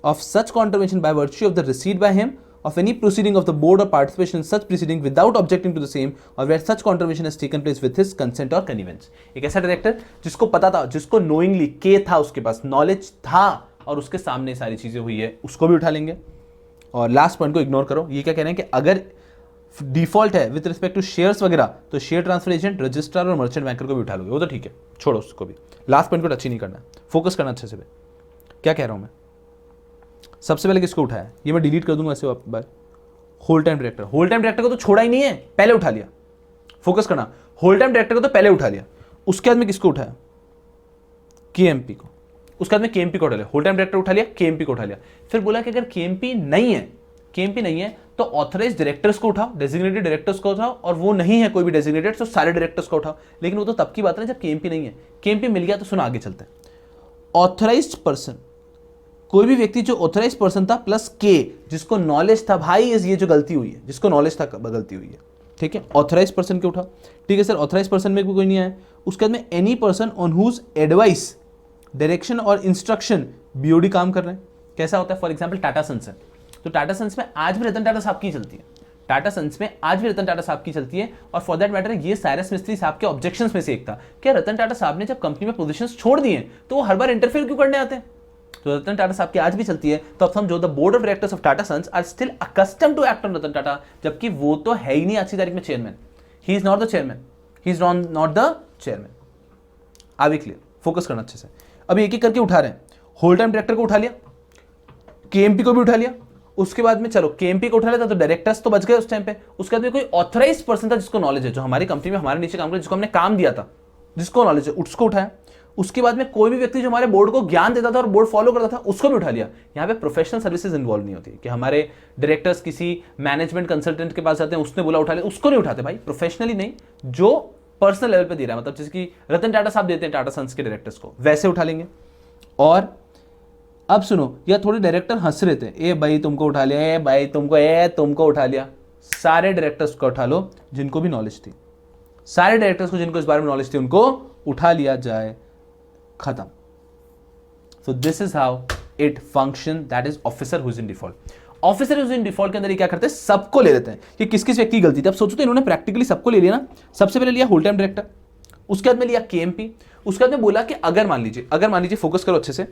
of such contravention by virtue of the receipt by him of any proceeding of the board or participation in such proceeding without objecting to the same or where such contravention has taken place with his consent or connivance। एक ऐसा डायरेक्टर जिसको पता था, जिसको नोइंगली के था, उसके पास नॉलेज था और उसके सामने सारी चीजें हुई है, उसको भी उठा लेंगे। और लास्ट पॉइंट को इग्नोर करो, ये क्या कह रहे हैं कि अगर डिफॉल्ट है विद रिस्पेक्ट टू शेयर्स वगैरह तो शेयर ट्रांसफर एजेंट, रजिस्ट्रार और मर्चेंट बैंकर को भी उठा लोगे, वो तो ठीक है, छोड़ो उसको भी। लास्ट पॉइंट को टच ही नहीं करना, फोकस करना अच्छे से। क्या कह रहा हूं मैं, सबसे पहले किसको उठाया, ये मैं डिलीट कर दूंगा ऐसे by, whole time director. Whole time director को तो छोड़ा ही नहीं है, पहले उठा लिया, फोकस करना, होल टाइम डायरेक्टर को तो पहले उठा लिया। उसके बाद में किसको उठाया, केएमपी को, उसके बाद में केएमपी को उठा लिया, होल टाइम डायरेक्टर उठा लिया, केएमपी को उठा लिया। फिर बोला कि अगर केएमपी नहीं है, केएमपी नहीं है तो ऑथराइज डायरेक्टर्स को उठाओ, डेजिग्नेटेड डायरेक्टर्स को उठाओ, और वो नहीं है कोई भी डेजिग्नेटेड तो सारे डायरेक्टर्स को उठाओ। लेकिन वो तो तब की बात है जब केएमपी नहीं है, केएमपी मिल गया तो सुनो आगे चलते हैं। ऑथराइज्ड पर्सन, कोई भी व्यक्ति जो ऑथराइज पर्सन था प्लस के, जिसको नॉलेज था भाई ये जो गलती हुई है, जिसको नॉलेज था गलती हुई है, ठीक है, ऑथराइज पर्सन के उठा। ठीक है सर, ऑथराइज पर्सन में भी कोई नहीं आया। उसके बाद में any person on whose advice direction और इंस्ट्रक्शन बीओडी काम कर रहे हैं। कैसा होता है, फॉर एग्जाम्पल टाटा सन्स है, तो टाटा सन्स में आज भी रतन टाटा साहब की चलती है, टाटा सन्स में आज भी रतन टाटा साहब की चलती है। और फॉर दैट मैटर ये साइरस मिस्त्री साहब के ऑब्जेक्शंस में से एक था, क्या रतन टाटा साहब ने जब कंपनी में पोजीशंस छोड़ दिए तो वो हर बार इंटरफेयर क्यों करने आते हैं, तो रतन टाटा साहब की आज भी चलती है। तो अब समझो the board of directors of Tata Sons are still accustom to act on Ratan Tata, जबकि वो तो है ही नहीं आज की तारीख में chairman, he is not the chairman, he is not the chairman. Are we clear, focus करना अच्छे से। अभी एक एक करके उठा रहे हैं, होल टाइम डायरेक्टर को उठा लिया, केएमपी को भी उठा लिया, उसके बाद में चलो केएमपी को उठा लेता तो डायरेक्टर्स तो बच गए उस टाइम पे। उसके बाद में कोई ऑथराइज पर्सन था जिसको नॉलेज है, जो हमारी कंपनी में हमारे नीचे काम करे, जिसको हमने काम दिया था, जिसको नॉलेज है, उसको उठाया। उसके बाद में कोई भी व्यक्ति जो हमारे बोर्ड को ज्ञान देता था और बोर्ड फॉलो करता था, उसको भी उठा लिया। यहाँ पे प्रोफेशनल सर्विसेज इन्वॉल्व नहीं होती कि हमारे डायरेक्टर्स किसी मैनेजमेंट कंसल्टेंट के पास जाते हैं, उसने बोला उठा ले, उसको नहीं उठाते भाई, प्रोफेशनली नहीं, जो पर्सनल लेवल पे दे रहा है, मतलब जिसकी रतन टाटा साहब देते हैं टाटा सन्स के डायरेक्टर्स को, वैसे उठा लेंगे। और अब सुनो, या थोड़े डायरेक्टर हंस रहे थे, ए भाई तुमको उठा लिया, ए भाई तुमको उठा लिया। सारे डायरेक्टर्स को उठा लो जिनको भी नॉलेज थी, सारे डायरेक्टर्स को जिनको इस बारे में नॉलेज थी उनको उठा लिया जाए, खत्म। सो this is how it function, that is officer who is in default. Officer who is in default के अंदर ये क्या करते हैं, सबको ले लेते हैं कि किस किस व्यक्ति की गलती थी। अब सोचो तो इन्होंने प्रैक्टिकली सबको ले लिया ना। सबसे पहले लिया होल टाइम डायरेक्टर, उसके बाद में लिया केएमपी, उसके बाद में बोला कि अगर मान लीजिए फोकस करो अच्छे से,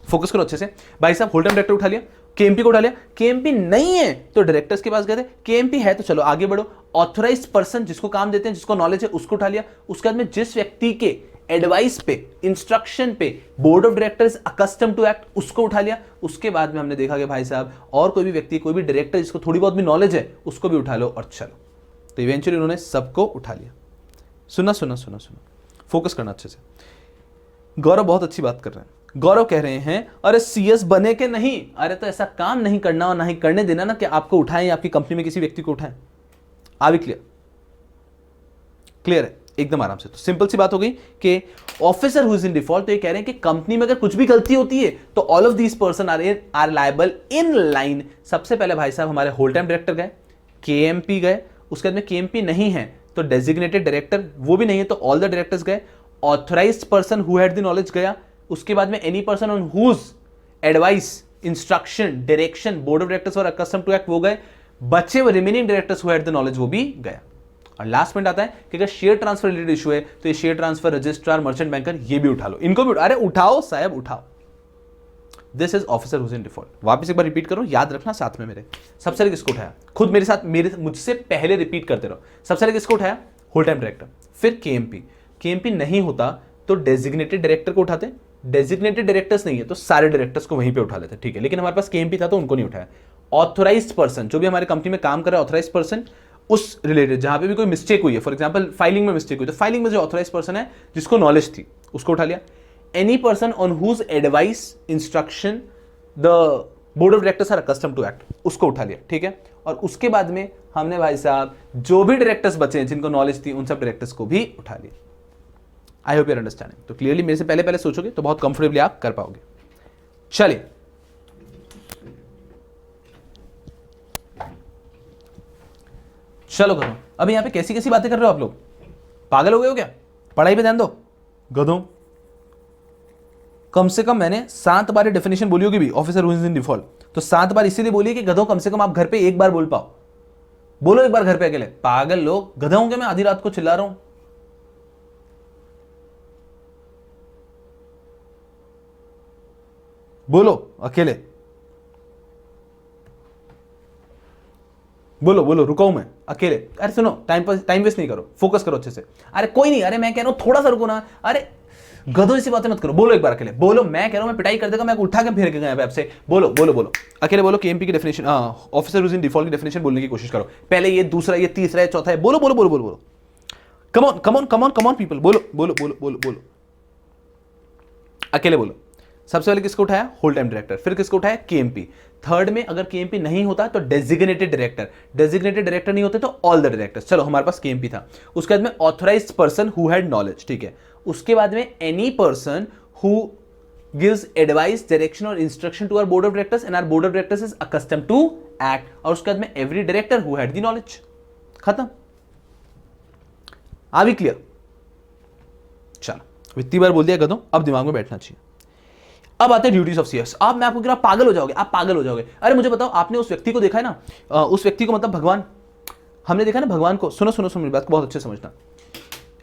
फोकस करो अच्छे से भाई साहब, होल टाइम डायरेक्टर उठा लिया, केएमपी को उठा लिया, केएमपी नहीं है तो डायरेक्टर्स के पास गए थे, केएमपी है तो चलो आगे बढ़ो, ऑथराइज्ड पर्सन जिसको काम देते हैं, जिसको नॉलेज है, उसको उठा लिया। उसके बाद में जिस व्यक्ति के एडवाइस पे, इंस्ट्रक्शन पे board of directors accustom to act, उसको उठा लिया। उसके बाद में हमने देखा कि भाई साहब और कोई भी व्यक्ति, कोई भी डायरेक्टर जिसको थोड़ी बहुत भी नॉलेज है, उसको भी उठा लो और चलो। तो इवेंचुअली उन्होंने सबको उठा लिया। सुना, फोकस करना अच्छे से। गौरव बहुत अच्छी बात कर रहे हैं। गौरव कह रहे हैं अरे सीएस बने के नहीं, अरे तो ऐसा काम नहीं करना और ना ही करने देना ना कि आपको उठाएं या आपकी कंपनी में किसी व्यक्ति को उठाएं। आगे क्लियर है एकदम आराम से। तो सिंपल सी बात हो गई कि officer who is in default, तो ये कह रहे हैं कि कंपनी में अगर कुछ भी गलती होती है तो all of these person are liable in line. सबसे पहले भाई साहब हमारे होल टाइम डायरेक्टर गए, केएमपी गए, उसके बाद में केएमपी नहीं है तो डेजिग्नेटेड डायरेक्टर, वो भी नहीं है तो ऑल द डायरेक्टर्स गए, authorised person who had the knowledge गया, उसके बाद में any person on whose advice, instruction, direction board of directors और अकस्टम टू एक्ट वो गए, बचे हुए remaining directors who had the knowledge वो भी गया। और लास्ट पॉइंट आता है कि अगर शेयर ट्रांसफर रिलेटेड इशू है तो ये share transfer, registrar, merchant banker, ये भी उठा लो, इनको भी अरे उठाओ साहब उठाओ। This is officer who is in default. वापस एक बार रिपीट करो, याद रखना साथ में मेरे। सबसे पहले किसको उठाया, खुद मेरे साथ, मुझसे पहले रिपीट करते रहो। सबसे पहले किसको उठाया, होल टाइम डायरेक्टर, फिर केएमपी, केएमपी नहीं होता तो डेजिग्नेटेड डायरेक्टर को उठाते, डेजिग्नेटेड डायरेक्टर्स नहीं है तो सारे डायरेक्टर्स को वहीं पे उठा लेते, ठीक है, लेकिन हमारे पास केएमपी था तो उनको नहीं उठाया। ऑथराइज्ड पर्सन, जो भी हमारे कंपनी में काम कर रहा है ऑथराइज्ड पर्सन, उस रिलेटेड जहां पे भी कोई मिस्टेक हुई है, फॉर एग्जांपल फाइलिंग में मिस्टेक हुई तो फाइलिंग में जो ऑथराइज्ड पर्सन है जिसको नॉलेज थी उसको उठा लिया। Any person on whose advice instruction the board of directors are accustom to act, उसको उठा लिया, ठीक है। और उसके बाद में हमने भाई साहब जो भी डायरेक्टर्स बचे हैं जिनको नॉलेज थी उन सब डायरेक्टर्स को भी उठा लिया। I hope your understanding. तो क्लियरली मेरे से पहले पहले सोचोगे तो बहुत कंफर्टेबली आप कर पाओगे। चलिए चलो करो, अब यहां पे कैसी कैसी बातें कर रहे हो आप लोग, पागल हो गए हो क्या? पढ़ाई पे ध्यान दो गधों। कम से कम मैंने 7 बार डेफिनेशन बोली होगी भी officer who is in default, तो 7 बार इसीलिए बोली कि गधों कम से कम आप घर पे एक बार बोल पाओ। बोलो एक बार घर पे अकेले, पागल लोग, गधा हूं क्या मैं आधी रात को चिल्ला रहा हूं? बोलो अकेले, बोलो बोलो, रुका हूं मैं अकेले। अरे सुनो, टाइम वेस्ट नहीं करो, फोकस करो अच्छे से। अरे कोई नहीं, अरे मैं कह रहा हूं थोड़ा सा रुको ना। अरे गधों ऐसी बातें मत करो, बोलो एक बार अकेले, बोलो। मैं कह रहा हूं मैं पिटाई कर देगा, मैं उठा के फिर के गया आपसे। बोलो बोलो बोलो अकेले, बोलो केएमपी की definition, officer who is in default की डेफिनेशन बोलने की कोशिश करो। पहले ये, दूसरा ये, तीसरा ये, चौथा है, बोलो बोलो बोलो बोलो बोलो। Come on come on come on come on people, बोलो बोलो बोलो बोलो बोलो अकेले बोलो। सबसे पहले किसको उठाया? Whole time director. फिर किसको उठाया? केएमपी। थर्ड में अगर केएमपी नहीं होता तो डेजिग्नेटेड डायरेक्टर, डेजिग्नेटेड डायरेक्टर नहीं होते तो ऑल द डायरेक्टर्स। चलो हमारे पास केएमपी था। उसके बाद में authorized person who had knowledge, ठीक है। उसके बाद में any person who gives advice, direction और instruction to our board of directors and our board of directors is accustom to act. और उसके बाद में every director who had the knowledge. खत्म। आ भी क्लियर? चलो इतनी बार बोल दिया गधों, अब दिमाग में बैठना चाहिए। अब आते हैं ड्यूटीज ऑफ सीएस। अब मैं आपको कह रहा पागल हो जाओगे, आप पागल हो जाओगे। अरे मुझे बताओ, आपने उस व्यक्ति को देखा है ना, उस व्यक्ति को मतलब भगवान, हमने देखा ना भगवान को। सुनो सुनो सुनो मेरी बात को बहुत अच्छे से समझना।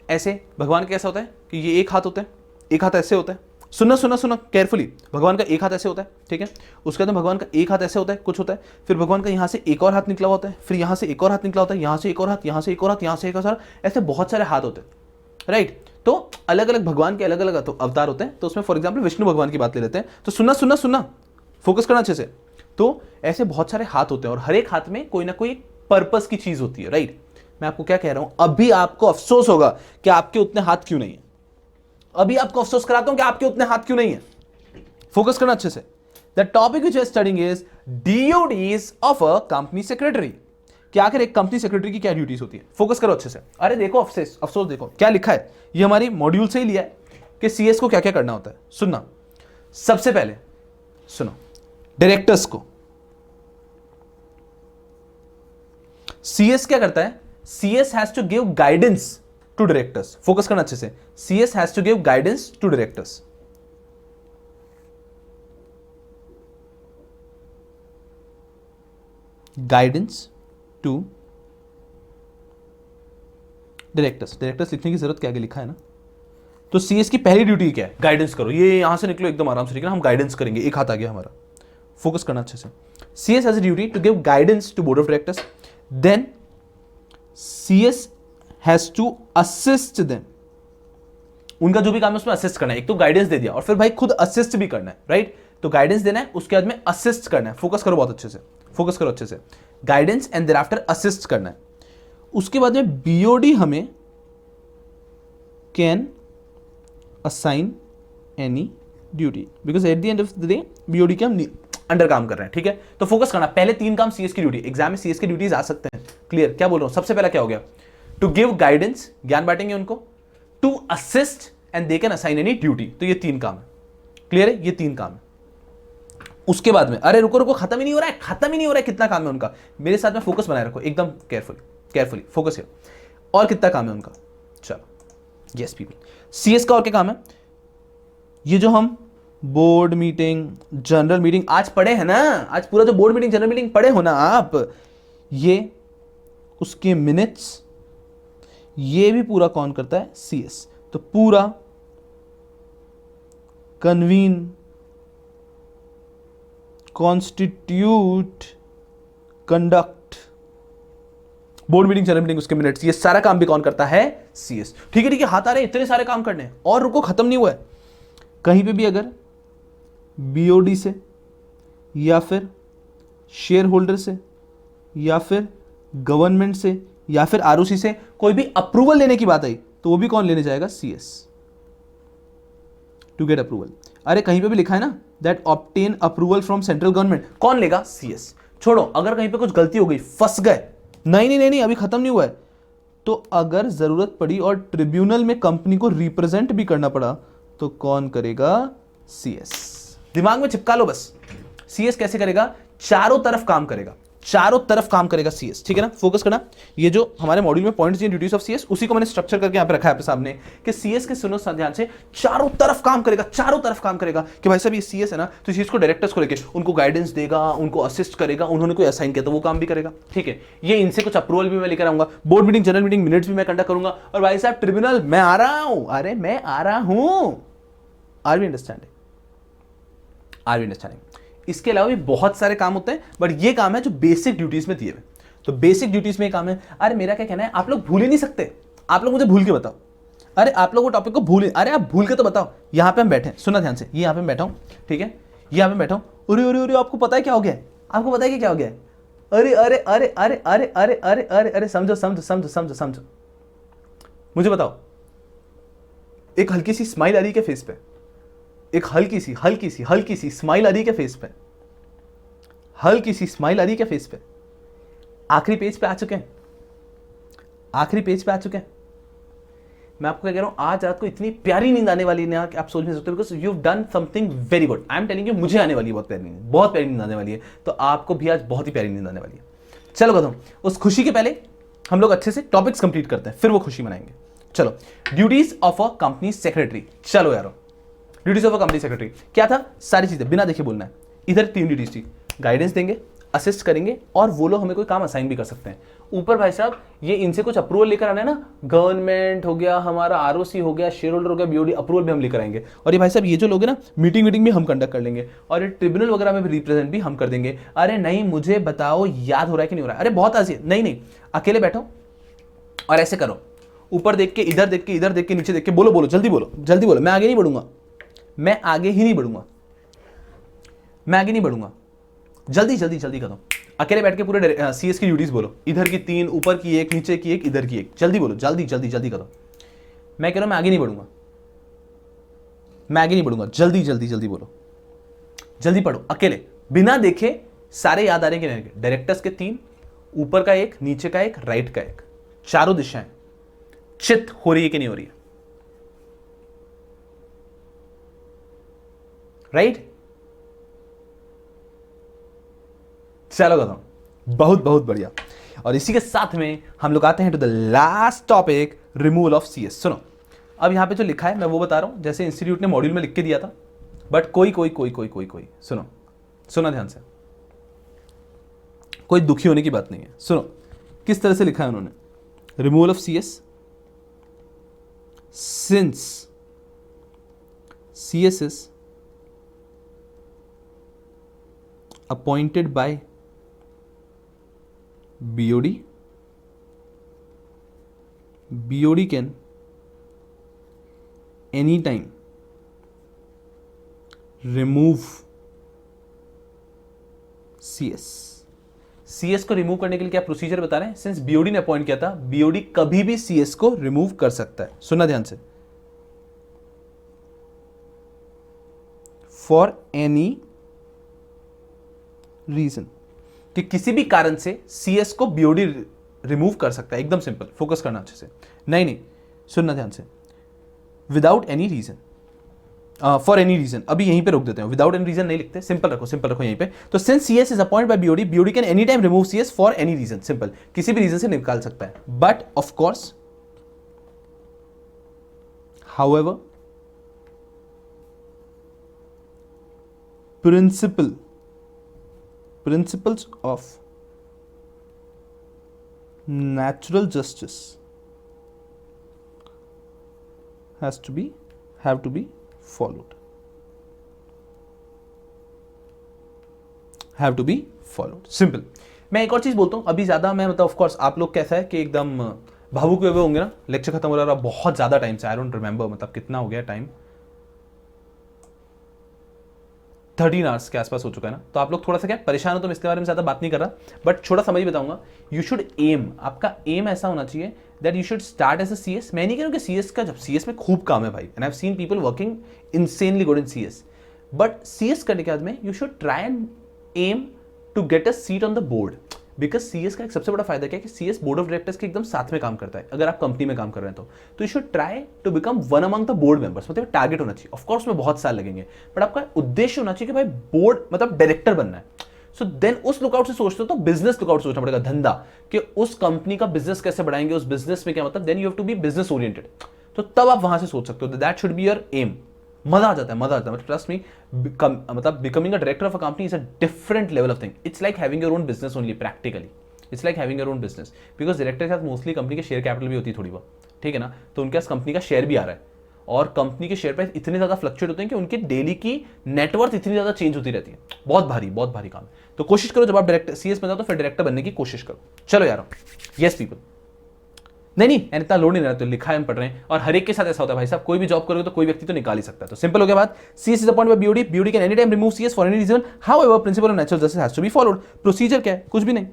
ऐसे भगवान कैसा होता है कि ये एक हाथ होता है, एक हाथ ऐसे होता है। सुनो सुनो सुनो केयरफुली, भगवान का एक हाथ ऐसे होता है, ठीक है। उसके बाद भगवान का एक हाथ ऐसे होता है, कुछ होता है। फिर भगवान का यहाँ से एक और हाथ निकला होता है, फिर यहाँ से एक और हाथ निकला होता है, यहाँ से एक और हाथ, यहाँ से एक और हाथ, यहाँ से एक और, ऐसे बहुत सारे हाथ होते हैं, राइट। तो अलग अलग भगवान के अलग अलग अवतार होते हैं। तो उसमें फॉर एग्जांपल विष्णु भगवान की बात ले लेते हैं। तो सुनना सुनना सुनना, फोकस करना अच्छे से। तो ऐसे बहुत सारे हाथ होते हैं और हर एक हाथ में कोई ना कोई पर्पस की चीज होती है, राइट। मैं आपको क्या कह रहा हूं, अभी आपको अफसोस होगा कि आपके उतने हाथ क्यों नहीं है। अभी आपको अफसोस कराता हूं कि आपके उतने हाथ क्यों नहीं है। फोकस करना अच्छे से। The topic which we are studying is duties of a company secretary. कि आखिर एक कंपनी सेक्रेटरी की क्या ड्यूटीज होती है। फोकस करो अच्छे से। अरे देखो अफसोस देखो क्या लिखा है, ये हमारी मॉड्यूल से ही लिया है कि सीएस को क्या क्या करना होता है। सुनना, सबसे पहले सुनो, डायरेक्टर्स को सीएस क्या करता है? CS has to give guidance to directors. Focus करना अच्छे से। CS has to give guidance to directors. Guidance to directors. Directors लिखने की जरूरत क्या है, लिखा है ना। तो सीएस की पहली ड्यूटी क्या है? गाइडेंस करो। ये यहां से निकलो एकदम आराम से, ठीक है ना। हम गाइडेंस करेंगे, एक हाथ आ गया हमारा। फोकस करना अच्छे से। CS has a duty to give guidance to board of directors. Then CS has to assist them. उनका जो भी काम है उसमें असिस्ट करना है। एक तो गाइडेंस दे दिया और फिर भाई खुद असिस्ट भी करना है, राइट। तो गाइडेंस देना है, उसके बाद में असिस्ट करना है। फोकस करो बहुत अच्छे से, फोकस करो अच्छे से। Guidance and thereafter assist करना है। उसके बाद में बीओडी हमें can assign any duty, because at the end of the day BOD के हम अंडर काम कर रहे हैं, ठीक है। तो फोकस करना, पहले 3 काम सीएस की ड्यूटी। एग्जाम में सीएस की ड्यूटीज आ सकते हैं, क्लियर। क्या बोल रहा हूं, सबसे पहला क्या हो गया? टू गिव गाइडेंस, ज्ञान बांटेंगे उनको। To assist and they can assign any duty. तो ये 3 काम है, क्लियर है, ये 3 काम है। उसके बाद में, अरे रुको रुको, खत्म ही नहीं हो रहा है, खत्म ही नहीं हो रहा है। कितना काम है उनका, मेरे साथ में फोकस बनाए रखो एकदम केयरफुली फोकस है। और कितना काम है उनका? चलो यस पीपल, सीएस का और क्या काम है? ये जो हम बोर्ड मीटिंग, जनरल मीटिंग आज पढ़े हैं ना, आज पूरा जो बोर्ड मीटिंग जनरल मीटिंग पढ़े हो ना आप, ये उसके मिनट्स, ये भी पूरा कौन करता है? सीएस। तो पूरा convene, constitute, conduct board meeting, general meeting, उसके मिनट्स, ये सारा काम भी कौन करता है? सीएस। ठीक है ठीक है, हाथ आ रहे हैं, इतने सारे काम करने हैं। और रुको, खत्म नहीं हुआ है। कहीं पे भी अगर बीओडी से या फिर शेयर होल्डर से या फिर गवर्नमेंट से या फिर आरओसी से कोई भी अप्रूवल लेने की बात आई तो वो भी कौन लेने जाएगा? सीएस। To get approval. अरे कहीं पे भी लिखा है ना that obtain approval from central government, कौन लेगा? सीएस। छोड़ो, अगर कहीं पे कुछ गलती हो गई, फंस गए, नहीं अभी खत्म नहीं हुआ है, तो अगर जरूरत पड़ी और ट्रिब्यूनल में कंपनी को रिप्रेजेंट भी करना पड़ा तो कौन करेगा? सीएस। दिमाग में चिपका लो बस, सीएस कैसे करेगा? चारों तरफ काम करेगा, चारों तरफ काम करेगा सीएस, ठीक है ना? फोकस करना, ये जो हमारे मॉड्यूल में पॉइंट्स हैं ड्यूटीज ऑफ सीएस, उसी को मैंने स्ट्रक्चर करके यहां पे रखा है आपके सामने कि सीएस के सुनो ध्यान से, चारों तरफ काम करेगा, चारों तरफ काम करेगा कि भाई साहब ये सीएस है ना, तो इस चीज को डायरेक्टर्स को लेके उनको गाइडेंस देगा, उनको असिस्ट करेगा, उन्होंने कोई असाइन किया तो वो काम भी करेगा, ठीक है? ये इनसे कुछ अप्रूवल भी मैं लेकर आऊंगा, board meeting, general meeting minutes भी मैं कंडक्ट करूंगा, और भाई साहब ट्रिब्यूनल मैं आ रहा हूं, अरे मैं आ रहा हूं। Are we understanding? Are we understanding? इसके अलावा भी बहुत सारे काम होते हैं, बट ये काम है जो बेसिक ड्यूटीज में दिए हुए। तो बेसिक ड्यूटीज में काम है। अरे मेरा क्या कहना है, आप लोग भूल ही नहीं सकते, आप लोग मुझे भूल के बताओ। अरे आप लोग वो टॉपिक को भूल, अरे आप भूल के तो बताओ। यहां पे हम बैठे, सुना ध्यान से, ये यहां पे मैं बैठा हूं, ठीक है? यहां पे बैठा हूं, अरे अरे अरे आपको पता है क्या हो गया? आपको पता है कि क्या हो गया? अरे अरे अरे अरे अरे अरे अरे अरे अरे समझो समझो समझो समझो समझो, मुझे बताओ, एक हल्की सी स्माइल आ रही है फेस पे, एक हल्की सी स्माइल आ रही है फेस पे, हल्की सी स्माइल आ रही है फेस पे? आखिरी पेज पे आ चुके हैं, आखिरी पेज पे आ चुके हैं। मैं आपको क्या कह रहा हूं, आज रात को इतनी प्यारी नींद आने वाली है कि आप सोच नहीं सकते, because you have done something very good. I am telling you, मुझे आने वाली है बहुत प्यारी नींद, बहुत प्यारी नींद आने वाली है, तो आपको भी आज बहुत ही प्यारी नींद आने वाली है। चलो बताओ, उस खुशी के पहले हम लोग अच्छे से टॉपिक्स कंप्लीट करते हैं, फिर वो खुशी मनाएंगे। चलो, duties of a company secretary. चलो यारो, duties of a company secretary क्या था? सारी चीजें बिना देखे बोलना है। इधर 3 ड्यूटीज थी, गाइडेंस देंगे, असिस्ट करेंगे, और वो लोग हमें कोई काम असाइन भी कर सकते हैं। ऊपर भाई साहब ये इनसे कुछ अप्रूवल लेकर आना है ना, गवर्नमेंट हो गया, हमारा आरओसी हो गया, शेयर होल्डर हो गया, बीओडी अप्रूवल भी हम लेकर आएंगे। और ये भाई साहब ये जो लोग हैं ना, मीटिंग भी हम कंडक्ट कर लेंगे, और ये ट्रिब्यूनल वगैरह में भी रिप्रेजेंट भी हम कर देंगे। अरे नहीं, मुझे बताओ याद हो रहा है कि नहीं हो रहा है? अरे बहुत आसान, नहीं अकेले बैठो और ऐसे करो, ऊपर देख के, इधर देख के, इधर देख के, नीचे देख के, बोलो बोलो, जल्दी बोलो, जल्दी बोलो। मैं आगे नहीं बढ़ूंगा, मैं आगे ही नहीं बढ़ूंगा, मैं आगे नहीं बढ़ूंगा, जल्दी जल्दी जल्दी करो। अकेले बैठ के पूरे सीएस की ड्यूटीज बोलो, इधर की 3, ऊपर की 1, नीचे की 1, इधर की 1, जल्दी बोलो, जल्दी जल्दी जल्दी करो। मैं कह रहा हूं मैं आगे नहीं बढ़ूंगा, मैं आगे नहीं बढ़ूंगा, जल्दी जल्दी जल्दी बोलो, जल्दी पढ़ो, अकेले बिना देखे। सारे याद आ रहे हैं कि नहीं? डायरेक्टर्स के 3, ऊपर का 1, नीचे का 1, राइट का 1, चारों दिशाएं चित हो रही है कि नहीं हो रही है? राइट? चलो बताओ, बहुत बहुत बढ़िया। और इसी के साथ में हम लोग आते हैं to the last topic, removal of CS. सुनो, अब यहां पे जो लिखा है मैं वो बता रहा हूं, जैसे इंस्टीट्यूट ने मॉड्यूल में लिख के दिया था, बट कोई सुनो, सुनो ध्यान से, कोई दुखी होने की बात नहीं है। सुनो किस तरह से लिखा है उन्होंने, removal of CS since CS is appointed by BOD. BOD can anytime remove CS. CS को रिमूव करने के लिए क्या प्रोसीजर बता रहे हैं? सिंस BOD ने अपॉइंट किया था, BOD कभी भी CS को रिमूव कर सकता है। सुनना ध्यान से, फॉर एनी रीजन, कि किसी भी कारण से सीएस को बीओडी रिमूव कर सकता है। एकदम सिंपल, फोकस करना अच्छे से। नहीं सुनना ध्यान से, without any reason, for any reason, अभी यहीं पे रोक देते हैं, विदाउट एनी रीजन नहीं लिखते, सिंपल रखो यहीं पे। तो since CS is appointed by BOD, BOD can any time remove CS for any reason. Simple, किसी भी रीजन से निकाल सकता है, but of course however principles of natural justice have to be followed. Simple. मैं एक और चीज बोलता हूं, अभी ज्यादा मैं मतलब ऑफ कोर्स आप लोग कैसा है कि एकदम भावुक हुए होंगे ना, लेक्चर खत्म हो रहा है बहुत ज्यादा टाइम से, आई डोंट रिमेंबर मतलब कितना हो गया टाइम, 13 आवर्स के आसपास हो चुका है ना, तो आप लोग थोड़ा सा क्या परेशान हो, तो मैं इसके बारे में ज़्यादा बात नहीं कर रहा, बट छोटा समझ बताऊंगा। यू शुड एम, आपका एम ऐसा होना चाहिए that you should start as a CS। मैं नहीं कह रहा हूं कि CS का, जब CS में खूब काम है भाई, and I have seen people working insanely good in CS, but CS करने के बाद में you should try and aim to get a seat on the board. Because CS का एक सबसे बड़ा फायदा क्या है कि CS बोर्ड ऑफ डायरेक्टर्स के एकदम साथ में काम करता है, अगर आप कंपनी में काम कर रहे हैं तो you should try to become one among the board members. मतलब टारगेट होना चाहिए, ऑफ कोर्स उसमें बहुत साल लगेंगे, बट आपका उद्देश्य होना चाहिए कि भाई बोर्ड मतलब डायरेक्टर बनना है। सो देन उस लुकआउट से सोचते हो तो बिजनेस लुकआउट सोचना पड़ेगा, धंधा, कि उस कंपनी का बिजनेस कैसे बढ़ाएंगे, उस बिजनेस में क्या मतलब, then you have to be business oriented. तो तब आप वहां से सोच सकते हो, that should be your aim. मजा आ जाता है, मजा आता है, मतलब ट्रस्ट मी, मतलब becoming a director of a company is a different level of thing. It's like having your own business only, practically it's like having your own business, because director के साथ मोस्टली कंपनी के शेयर कैपिटल भी होती है थोड़ी बहुत, ठीक है ना, तो उनके पास कंपनी का शेयर भी आ रहा है, और कंपनी के शेयर प्राइस इतने ज्यादा फ्लक्चुएट होते हैं कि उनकी डेली की नेटवर्थ इतनी ज्यादा चेंज होती रहती है। बहुत भारी काम। तो कोशिश करो जब आप डायरेक्टर CS बन जाओ तो फिर डायरेक्टर बनने की कोशिश करो। चलो यार, यस पीपल, नहीं इतना लोड नहीं रहता, तो लिखा है हम पढ़ रहे हैं, और हर एक के साथ ऐसा होता है भाई साहब, कोई भी जॉब करोगे तो कोई व्यक्ति तो निकाल ही सकता है। तो सिंपल हो गया बात, CS is appointed by BOD, BOD can any time remove CS for any reason, however principle of natural justice has to be followed. Procedure क्या है, कुछ भी नहीं,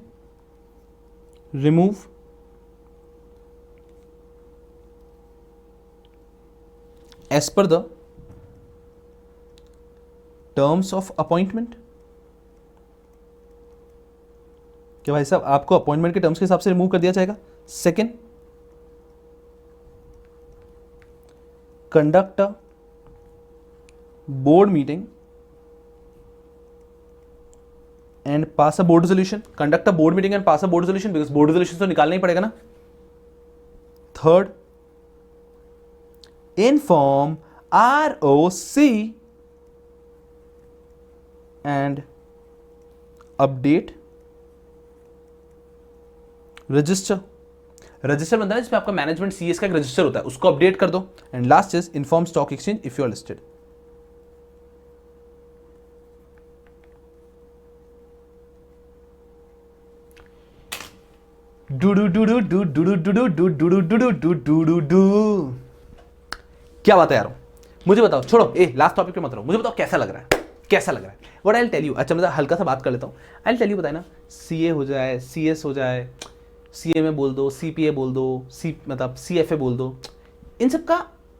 remove as per the terms of appointment. क्या भाई साहब आपको अपॉइंटमेंट के टर्म्स के हिसाब से रिमूव कर दिया जाएगा। Second, conduct a board meeting and pass a board resolution. Conduct a board meeting and pass a board resolution, because board resolution तो निकालना ही पड़ेगा ना। Third, inform ROC and update register. Register बनता है जिसमें आपका मैनेजमेंट CS का एक रजिस्टर होता है, उसको अपडेट कर दो। And last is inform stock exchange if you are listed. क्या बात है यार, मुझे बताओ, छोड़ो लास्ट टॉपिक पे मत रहो, मुझे बताओ कैसा लग रहा है, कैसा लग रहा है। What I will tell you, अच्छा मतलब हल्का सा बात कर लेता हूँ। आई विल टेल यू, बताए ना, CA हो जाए, CS हो जाए, CA में बोल दो, CPA बोल दो, मतलब CFA बोल दो, इन सब का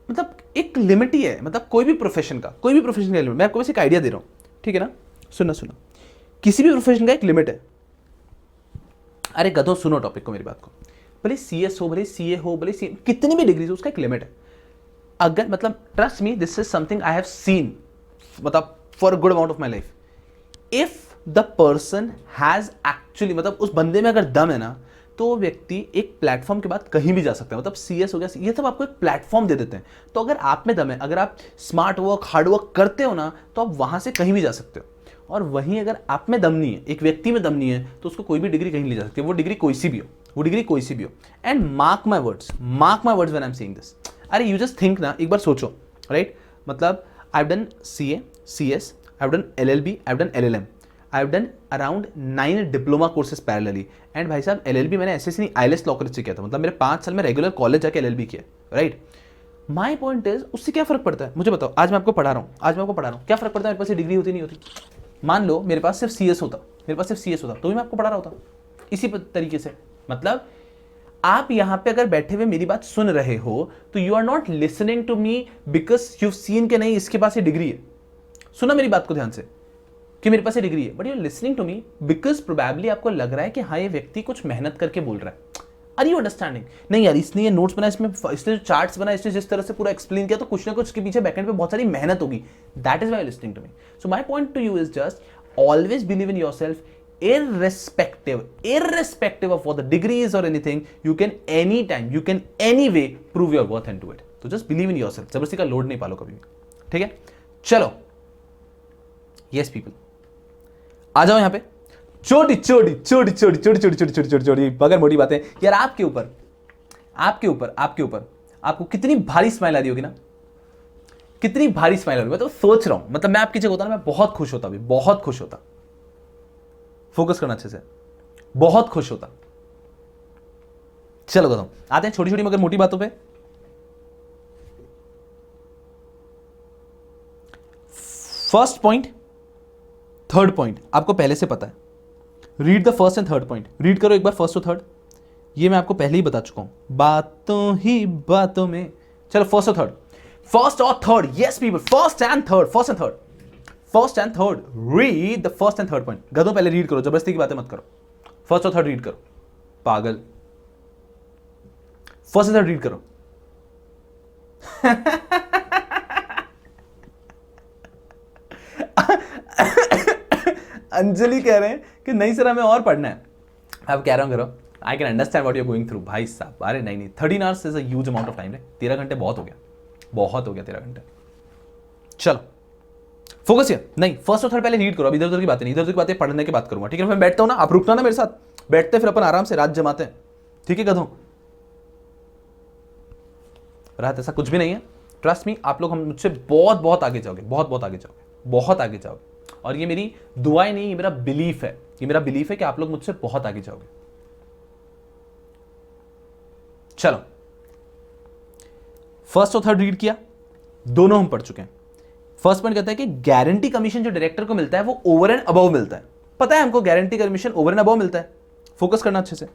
मतलब एक लिमिट ही है, मतलब कोई भी प्रोफेशन का लिमिट। मैं आपको बस एक आइडिया दे रहा हूँ, ठीक है ना, सुनो, किसी भी प्रोफेशन का एक लिमिट है। अरे गधो सुनो टॉपिक को, मेरी बात को, भले CS हो, भले CA हो, भले कितनी भी डिग्री हो, उसका एक लिमिट है। अगर मतलब trust me, this is something I have seen, मतलब for a good amount of my life. If the person has actually, मतलब उस बंदे में अगर दम है ना, तो वो व्यक्ति एक प्लेटफॉर्म के बाद कहीं भी जा सकता है। मतलब CS हो गया, ये सब आपको एक प्लेटफॉर्म दे देते हैं। तो अगर आप में दम है, अगर आप स्मार्ट वर्क, हार्ड वर्क करते हो ना, तो आप वहां से कहीं भी जा सकते हो। और वहीं अगर आप में दम नहीं है, एक व्यक्ति में दम नहीं है, तो उसको कोई भी डिग्री कहीं ले जा सकती है, वो डिग्री कोई सी भी हो, and mark my words when I am saying this. अरे यू जस्ट थिंक ना, एक बार सोचो, राइट, मतलब I have done CA, CS, I have done LLB, I have done LLM, I have done around 9 diploma courses parallelly. And भाई साहब LLB मैंने ऐसे नहीं, IELTS लॉ कॉलेज से किया था, मतलब मेरे 5 साल में रेगुलर कॉलेज जाके LLB किया, राइट। माई पॉइंट इज, उससे क्या फर्क पड़ता है मुझे बताओ। आज मैं आपको पढ़ा रहा हूँ, क्या फर्क पड़ता है, मेरे पास ये डिग्री होती नहीं होती। मान लो मेरे पास सिर्फ CS होता, तो भी मैं आपको पढ़ा रहा होता इसी तरीके से। मतलब आप यहां पे अगर बैठे हुए मेरी बात सुन रहे हो, तो you are not listening to me because you seen के नहीं इसके पास ये डिग्री है। सुना मेरी बात को ध्यान से कि मेरे पास ये डिग्री है, but you are listening to me because probably आपको लग रहा है कि हाँ ये व्यक्ति कुछ मेहनत करके बोल रहा है। Are you understanding? नहीं यार, इसने ये नोट्स बनाया, इसने जो चार्ट्स बनाया, इसने जिस तरह से पूरा एक्सप्लेन किया, तो कुछ ना कुछ के पीछे बैकएंड पे बहुत सारी मेहनत होगी। That is why you listening to me. So my point to you is just always believe in yourself, irrespective of what the degree is or anything, you can anytime, you can anyway prove your worth and do it. तो just believe in yourself, जबरदस्ती का लोड नहीं पालो कभी भी, ठीक है। चलो, yes people, आ जाओ यहाँ पे। छोटी बगैर मोटी बातें यार, आपके ऊपर आपको कितनी भारी स्माइल आ रही होगी ना, कितनी भारी स्माइल आ रही होगी। मैं तो सोच रहा हूं, मतलब मैं आपकी जगह होता ना, मैं बहुत खुश होता, बहुत खुश होता। फोकस करना अच्छे से, बहुत खुश होता। चलो बताओ, आते हैं छोटी छोटी मगर मोटी बातों पे। फर्स्ट पॉइंट, थर्ड पॉइंट आपको पहले से पता है, read the first and third point, read करो एक बार फर्स्ट और थर्ड, ये मैं आपको पहले ही बता चुका हूं बातों ही बातों में। चलो फर्स्ट और थर्ड, फर्स्ट और third, yes people, first and third, first and third, first and third, read the first and third point. गधों पहले रीड करो, जबरदस्ती की बातें मत करो, फर्स्ट और थर्ड रीड करो, पागल, फर्स्ट एंड थर्ड रीड करो। अंजलि कह रहे हैं कि नहीं सर हमें और पढ़ना है। अब कह रहा हूं करो, I can understand what you are going through. भाई साहब अरे नहीं 13 hours is a huge amount of time रे, 13 घंटे बहुत हो गया, बहुत हो गया 13 घंटे। चलो फोकस हियर, नहीं फर्स्ट और थर्ड पहले रीड करो, अब इधर उधर की बातें नहीं, इधर उधर की बातें पढ़ने की बात करूंगा, ठीक है। मैं बैठता हूं ना, आप रुकना ना मेरे साथ, बैठते फिर अपन आराम से रात जमाते हैं, ठीक है गधों। रात ऐसा कुछ भी नहीं है, ट्रस्ट मी, आप लोग हम मुझसे बहुत बहुत आगे जाओगे, बहुत बहुत आगे जाओगे, बहुत आगे जाओगे। और ये मेरी दुआएं नहीं, ये मेरा बिलीफ है, ये मेरा बिलीफ है कि आप लोग मुझसे बहुत आगे जाओगे। चलो फर्स्ट और थर्ड रीड किया, दोनों हम पढ़ चुके हैं। फर्स्ट पॉइंट कहता है कि गारंटी कमीशन जो डायरेक्टर को मिलता है वो ओवर एंड अबव मिलता है, पता है हमको guarantee commission over and above मिलता है, फोकस करना अच्छे से।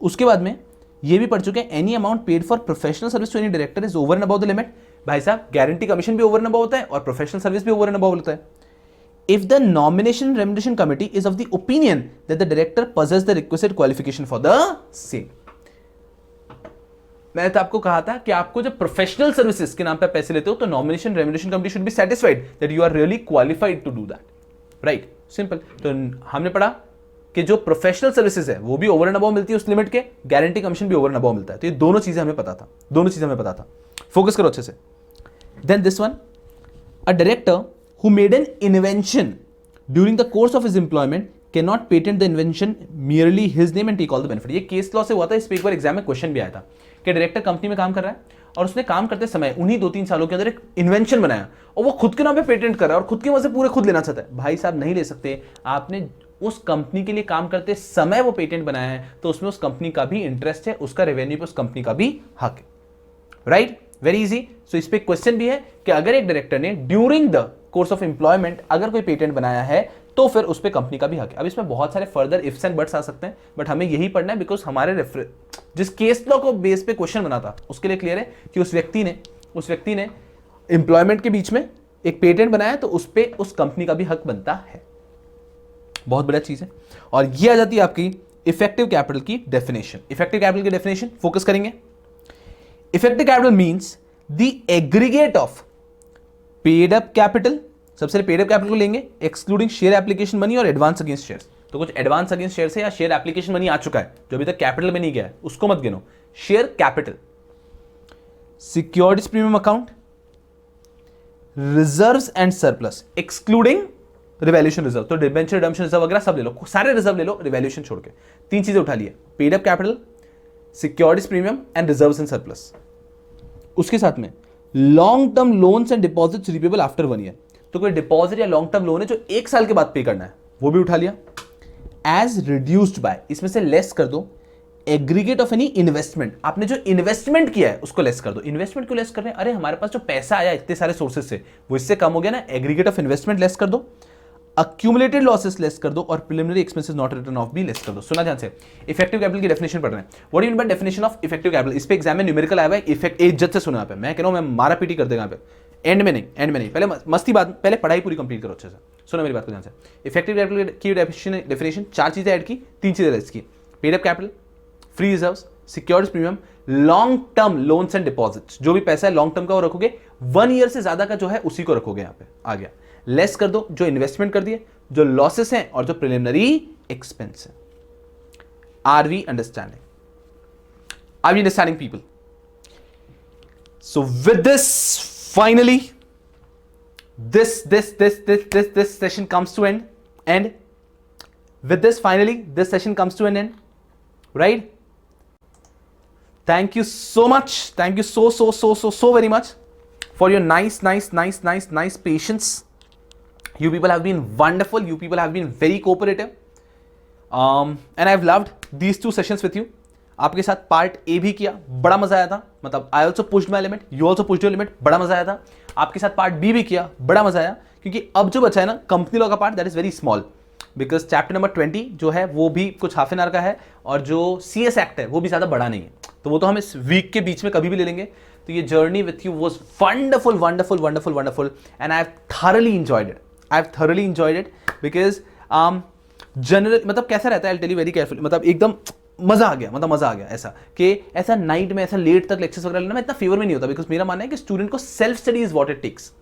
उसके बाद में ये भी पढ़ चुके हैं, any amount paid for professional service to any director is over and above the limit. भाई साहब गारंटी कमीशन भी ओवर एंड अबव होता है और प्रोफेशनल सर्विस भी ओवर एंड अबव होता है। If the nomination remuneration committee is of the opinion that the director possesses the requisite qualification for the same, मैंने तो आपको कहा था कि आपको जब प्रोफेशनल सर्विसेज के नाम पे पैसे लेते हो तो nomination remuneration committee should be satisfied that you are really qualified to do that, right, simple. तो हमने पढ़ा कि जो प्रोफेशनल सर्विसेज है वो भी ओवर एंड अबव मिलती है उस लिमिट के, गारंटी कमीशन भी ओवर एंड अबव मिलता है। तो ये दोनों चीजें हमें पता था, दोनों चीजें हमें पता था, फोकस करो अच्छे से। Then this one, a director who made an invention during the course of his employment cannot patent the invention merely his name and take all the benefit। ये केस लॉ से हुआ था, इस पे एक बार एग्जाम में क्वेश्चन भी आया था कि डायरेक्टर कंपनी में काम कर रहा है और उसने काम करते समय उन्हीं 2-3 सालों के अंदर एक इन्वेंशन बनाया और वो खुद के नाम पे पेटेंट कर रहा है और खुद की वजह से पूरे खुद लेना चाहता है। भाई साहब नहीं ले सकते, आपने उस कंपनी के लिए काम करते समय वो पेटेंट बनाया है तो उसमें उस कंपनी का भी इंटरेस्ट है, उसका रेवेन्यू पे उस कंपनी का भी हक है, राइट, वेरी इजी। सो इस पे क्वेश्चन भी है कि अगर एक डायरेक्टर ने during the course of employment अगर कोई पेटेंट बनाया है तो फिर उस पे कंपनी का भी हक है। अब इसमें बहुत सारे फर्दर इफ्स एंड बट्स आ सकते हैं, बट हमें यही पढ़ना है बिकॉज हमारे जिस केस लॉ को बेस पे क्वेश्चन बना था उसके लिए क्लियर है कि उस व्यक्ति ने एम्प्लॉयमेंट के बीच में एक पेटेंट बनाया तो उस पे उस कंपनी का भी हक बनता है। बहुत बड़ा चीज है। और ये आ जाती है आपकी इफेक्टिव कैपिटल की डेफिनेशन। इफेक्टिव कैपिटल की डेफिनेशन फोकस करेंगे। Effective capital means the aggregate of paid up capital, सबसे पेड अप कैपिटल को लेंगे एक्सक्लूडिंग शेयर एप्लीकेशन मनी और एडवांस अगेंस्ट शेयर्स। तो कुछ एडवांस अगेंस्ट शेयर है या शेयर एप्लीकेशन मनी आ चुका है जो अभी तक कैपिटल में नहीं गया है उसको मत गिनो, share capital, securities premium account, reserves and surplus excluding revaluation reserve. तो डिबेंचर रिडम्पशन रिजर्व वगैरह सब ले लो, सारे रिजर्व ले लो रिवैल्यूएशन छोड़ के। 3 चीजें उठा लिए, paid up capital, securities premium and reserves and surplus. उसके साथ में long term loans and deposits repayable after 1 year. तो कोई डिपॉजिट या लॉन्ग टर्म लोन है जो 1 साल के बाद पे करना है वो भी उठा लिया। एज रिड्यूस्ड बाय, इसमें से लेस कर दो एग्रीगेट ऑफ एनी इन्वेस्टमेंट, आपने जो इन्वेस्टमेंट किया है उसको लेस कर दो। इन्वेस्टमेंट क्यों लेस कर रहे हैं? अरे हमारे पास जो पैसा आया इतने सारे सोर्सेज से वो इससे कम हो गया ना, एग्रीगेट ऑफ इन्वेस्टमेंट लेस कर दो, अक्यूमुलेटेड लॉसेस लेस कर दो और preliminary expenses not return of भी लेस कर दो। सुना ध्यान से, इफेक्टिव कैपिटल की डेफिनेशन पढ़ रहे हैं। What do you mean by definition of effective capital? इस पे एग्जाम में न्यूमेरिकल आया हुआ है, इफेक्ट इज्जत से सुना पे, मैं कह रहा हूं मैं मारा पीटी कर देगा पे, एंड में नहीं, पहले मस्ती बात, पहले पढ़ाई पूरी कंप्लीट करो अच्छे से। सुनो मेरी बात को ध्यान से। इफेक्टिव कैपिटल की डेफिनेशन 4 चीजें ऐड की, 3 चीजें लेस की, paid up capital, free reserves, securities premium, long term loans and deposits. जो भी पैसा है लॉन्ग टर्म का वो रखोगे, 1 ईयर से ज्यादा का जो है उसी को रखोगे। यहाँ पे आ गया, लेस कर दो जो इन्वेस्टमेंट कर दिए, जो लॉसेस हैं और जो प्रिलिमिनरी एक्सपेंस है। Are we understanding? Are we understanding people? So with this finally this session comes to end, and with this finally this session comes to an end, right? Thank you so much, thank you so very much for your nice patience. You people have been wonderful, you people have been very cooperative, and I've loved these 2 sessions with you. आपके साथ पार्ट ए भी किया, बड़ा मजा आया था, मतलब I also pushed my limit, you also pushed your limit, बड़ा मजा आया था। आपके साथ पार्ट बी भी किया, बड़ा मजा आया, क्योंकि अब जो बचा है ना कंपनी लॉ का part, that is very small, because chapter number 20 जो है वो भी कुछ हाफ एन आवर का है, और जो CS एक्ट है वो भी ज्यादा बड़ा नहीं है, तो वो तो हम इस वीक के बीच में कभी भी ले लेंगे। तो ये journey with you was wonderful wonderful wonderful wonderful, and I have thoroughly enjoyed it, I have thoroughly enjoyed it, because general मतलब कैसा रहता है, I tell you very carefully, मतलब एकदम मजा आ गया, मतलब मजा आ गया ऐसा कि ऐसा नाइट में ऐसा लेट तक लेक्चर्स वगैरह लेना मैं इतना फेवर में नहीं होता, बिकॉज मेरा मानना है कि स्टूडेंट को self study is what it takes,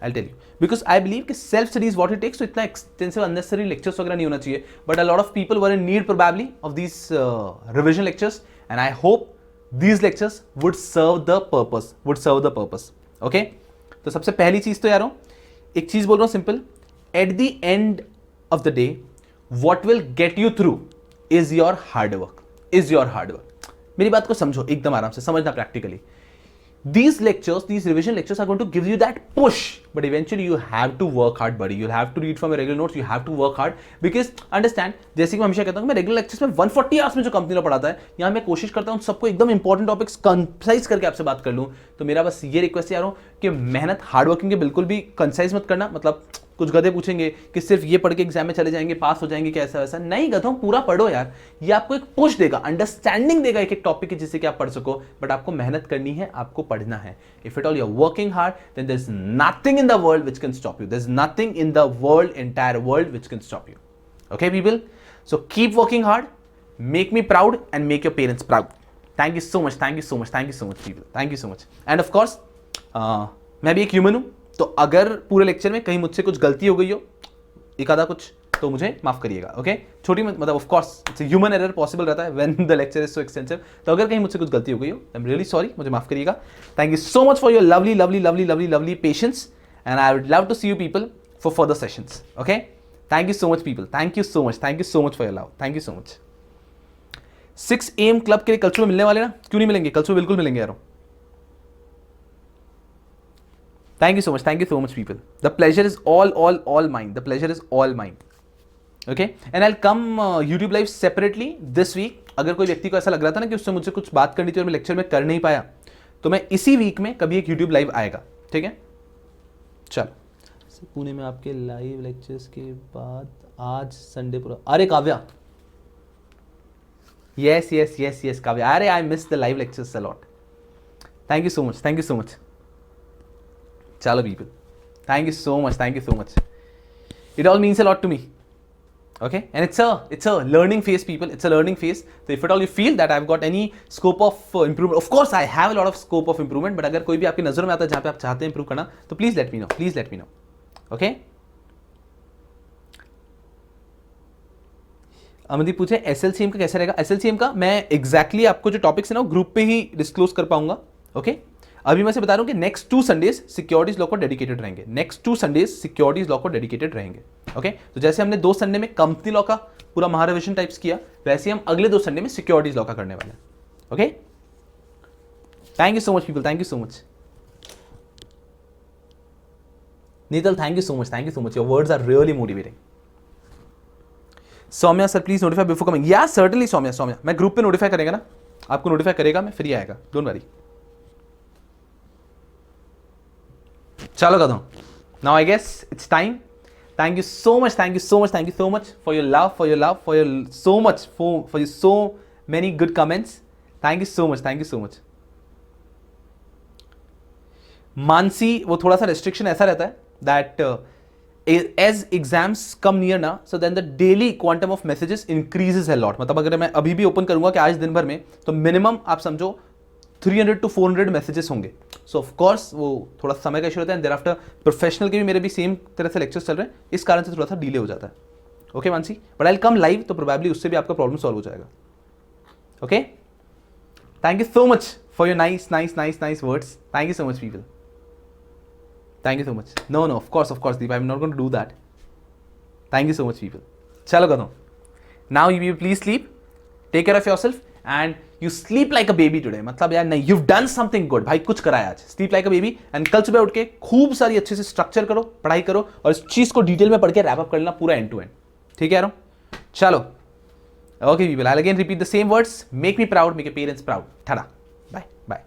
I tell you, because I believe कि self study is what it takes, तो इतना एक्सटेंसिव अननेसेसरी लेक्चर्स वगैरह नहीं होना चाहिए, but a lot of people were in need probably of these revision lectures, and I hope these lectures would serve the purpose, okay? तो सबसे पहली चीज तो यारों एक चीज बोल रहा हूं simple, at the end of the day what will get you through is your hard work. मेरी बात को समझो एकदम आराम से, समझना practically. These revision lectures are going to give you that push, but eventually you have to work hard, buddy. You'll have to read from your regular notes. You have to work hard because understand, जैसे कि मैं हमेशा कहता हूँ, मैं रेगुलर लेक्चर्स में 140 आवर्स में जो कंपनी लॉ पढ़ाता है, यहाँ मैं कोशिश करता हूँ सबको एकदम इंपॉर्टेंट टॉपिक्स कंसाइज करके आपसे बात कर लूँ। तो मेरा बस ये रिक्वेस्ट यार हो कि मेहनत हार्ड वर्किंग के बिल्कुल भी कंसाइज मत करना, मतलब कुछ गधे पूछेंगे कि सिर्फ ये पढ़ के एग्जाम में चले जाएंगे, पास हो जाएंगे, कैसा वैसा नहीं, गधों पूरा पढ़ो यार, ये आपको एक पुश देगा, अंडरस्टैंडिंग देगा एक एक टॉपिक की, जिससे कि आप पढ़ सको, बट आपको मेहनत करनी है, आपको पढ़ना है। If it all you are working hard, then there is nothing in the world which can stop you, there is nothing in the world, entire world which can stop you, okay people? So keep working hard, make me proud and make your parents proud. Thank you so much, thank you so much, thank you so much people, thank you so much. And of course मैं भी एक ह्यूमन हूं, तो अगर पूरे लेक्चर में कहीं मुझसे कुछ गलती हो गई हो, एक आधा कुछ, तो मुझे माफ करिएगा, ओके? छोटी मतलब of course it's human error possible रहता है when the lecture is so extensive, तो अगर कहीं मुझसे कुछ गलती हो गई हो, आई एम रियली सॉरी, मुझे माफ करिएगा। Thank you so much for your lovely lovely lovely lovely lovely patience, and I would love to see you people for further sessions, okay? Thank you so much people, thank you so much for your love, thank you so much. 6 AM club के लिए कल सुबह मिलने वाले ना? क्यों नहीं मिलेंगे? कल सुबह बिल्कुल मिलेंगे यार। Thank you so much people. The pleasure is all mine. The pleasure is all mine. Okay? And I'll come YouTube live separately this week. अगर कोई व्यक्ति को ऐसा लग रहा था ना कि उससे मुझसे कुछ बात करनी थी और मैं लेक्चर में कर नहीं पाया, तो मैं इसी वीक में कभी एक YouTube लाइव आएगा, ठीक है? चलो, पुणे में आपके लाइव लेक्चर्स के बाद आज संडे पूरा, अरे काव्या, yes काव्या, अरे I miss the live lectures a lot. Thank you so much. Chalo people, thank you so much. It all means a lot to me, okay? And it's a learning phase, people. It's a learning phase. So if at all you feel that I've got any scope of improvement, of course I have a lot of scope of improvement. But अगर कोई भी आपकी नजर में आता है जहाँ पे आप चाहते हैं improve करना, तो please let me know, okay? Amandeep पूछे SLCM का कैसे रहेगा? SLCM का मैं exactly आपको जो टॉपिक्स है ना ग्रुप पे ही डिस्क्लोज कर पाऊंगा, ओके? अभी मैं से बता रहा हूं कि नेक्स्ट 2 संडेज सिक्योरिटीज लॉ को डेडिकेटेड रहेंगे, नेक्स्ट 2 संडेज सिक्योरिटीज लॉ को डेडिकेटेड रहेंगे, ओके? तो जैसे हमने 2 संडे में कंपनी लॉ का पूरा महारिविजन टाइप्स किया, वैसे ही हम अगले 2 संडे में सिक्योरिटीज लॉ का करने वाले हैं, okay? Thank you so much people, thank you so much. Neetal, thank you so much, your words are really motivating. Saumya sir please notify before coming, yeah certainly Saumya, मैं ग्रुप पे नोटिफाई करेगा ना, आपको नोटिफाई करेगा, मैं फ्री आएगा, डोंट वरी। चलो कदम, now I guess it's time. Thank you so much for your love, for your so many good comments. Thank you so much. Mansi, वो थोड़ा सा restriction ऐसा रहता है that as exams come near ना, so then the daily quantum of messages increases a lot. मतलब अगर मैं अभी भी ओपन करूंगा कि आज दिन भर में, तो मिनिमम आप समझो 300 to 400 मैसेजेस होंगे। सो ऑफ कोर्स वो थोड़ा समय का इशू रहता है, देयर आफ्टर प्रोफेशनल के भी मेरे भी सेम तरह से लेक्चर्स चल रहे हैं, इस कारण से थोड़ा सा डिले हो जाता है, okay Mansi? But I will come live, तो प्रोबेबली उससे भी आपका प्रॉब्लम सॉल्व हो जाएगा, okay? Thank you so much for your nice words, thank you so much people, thank you so much. No of course Deep, I am not going to do that. Thank you so much people. चलो करो, now you please sleep, take care of yourself and you sleep like a baby today. मतलब यार नहीं, यू डन समथिंग गुड भाई, कुछ कराया आज, sleep like a baby. And कल सुबह उठ के खूब सारी अच्छे से स्ट्रक्चर करो, पढ़ाई करो, और इस चीज को डिटेल में पढ़ के रैप अप कर लेना पूरा एंड टू एंड, ठीक है यार? चलो, Okay, people, I'll again repeat the same words. Make me proud, make your parents proud. Tada. Bye. Bye.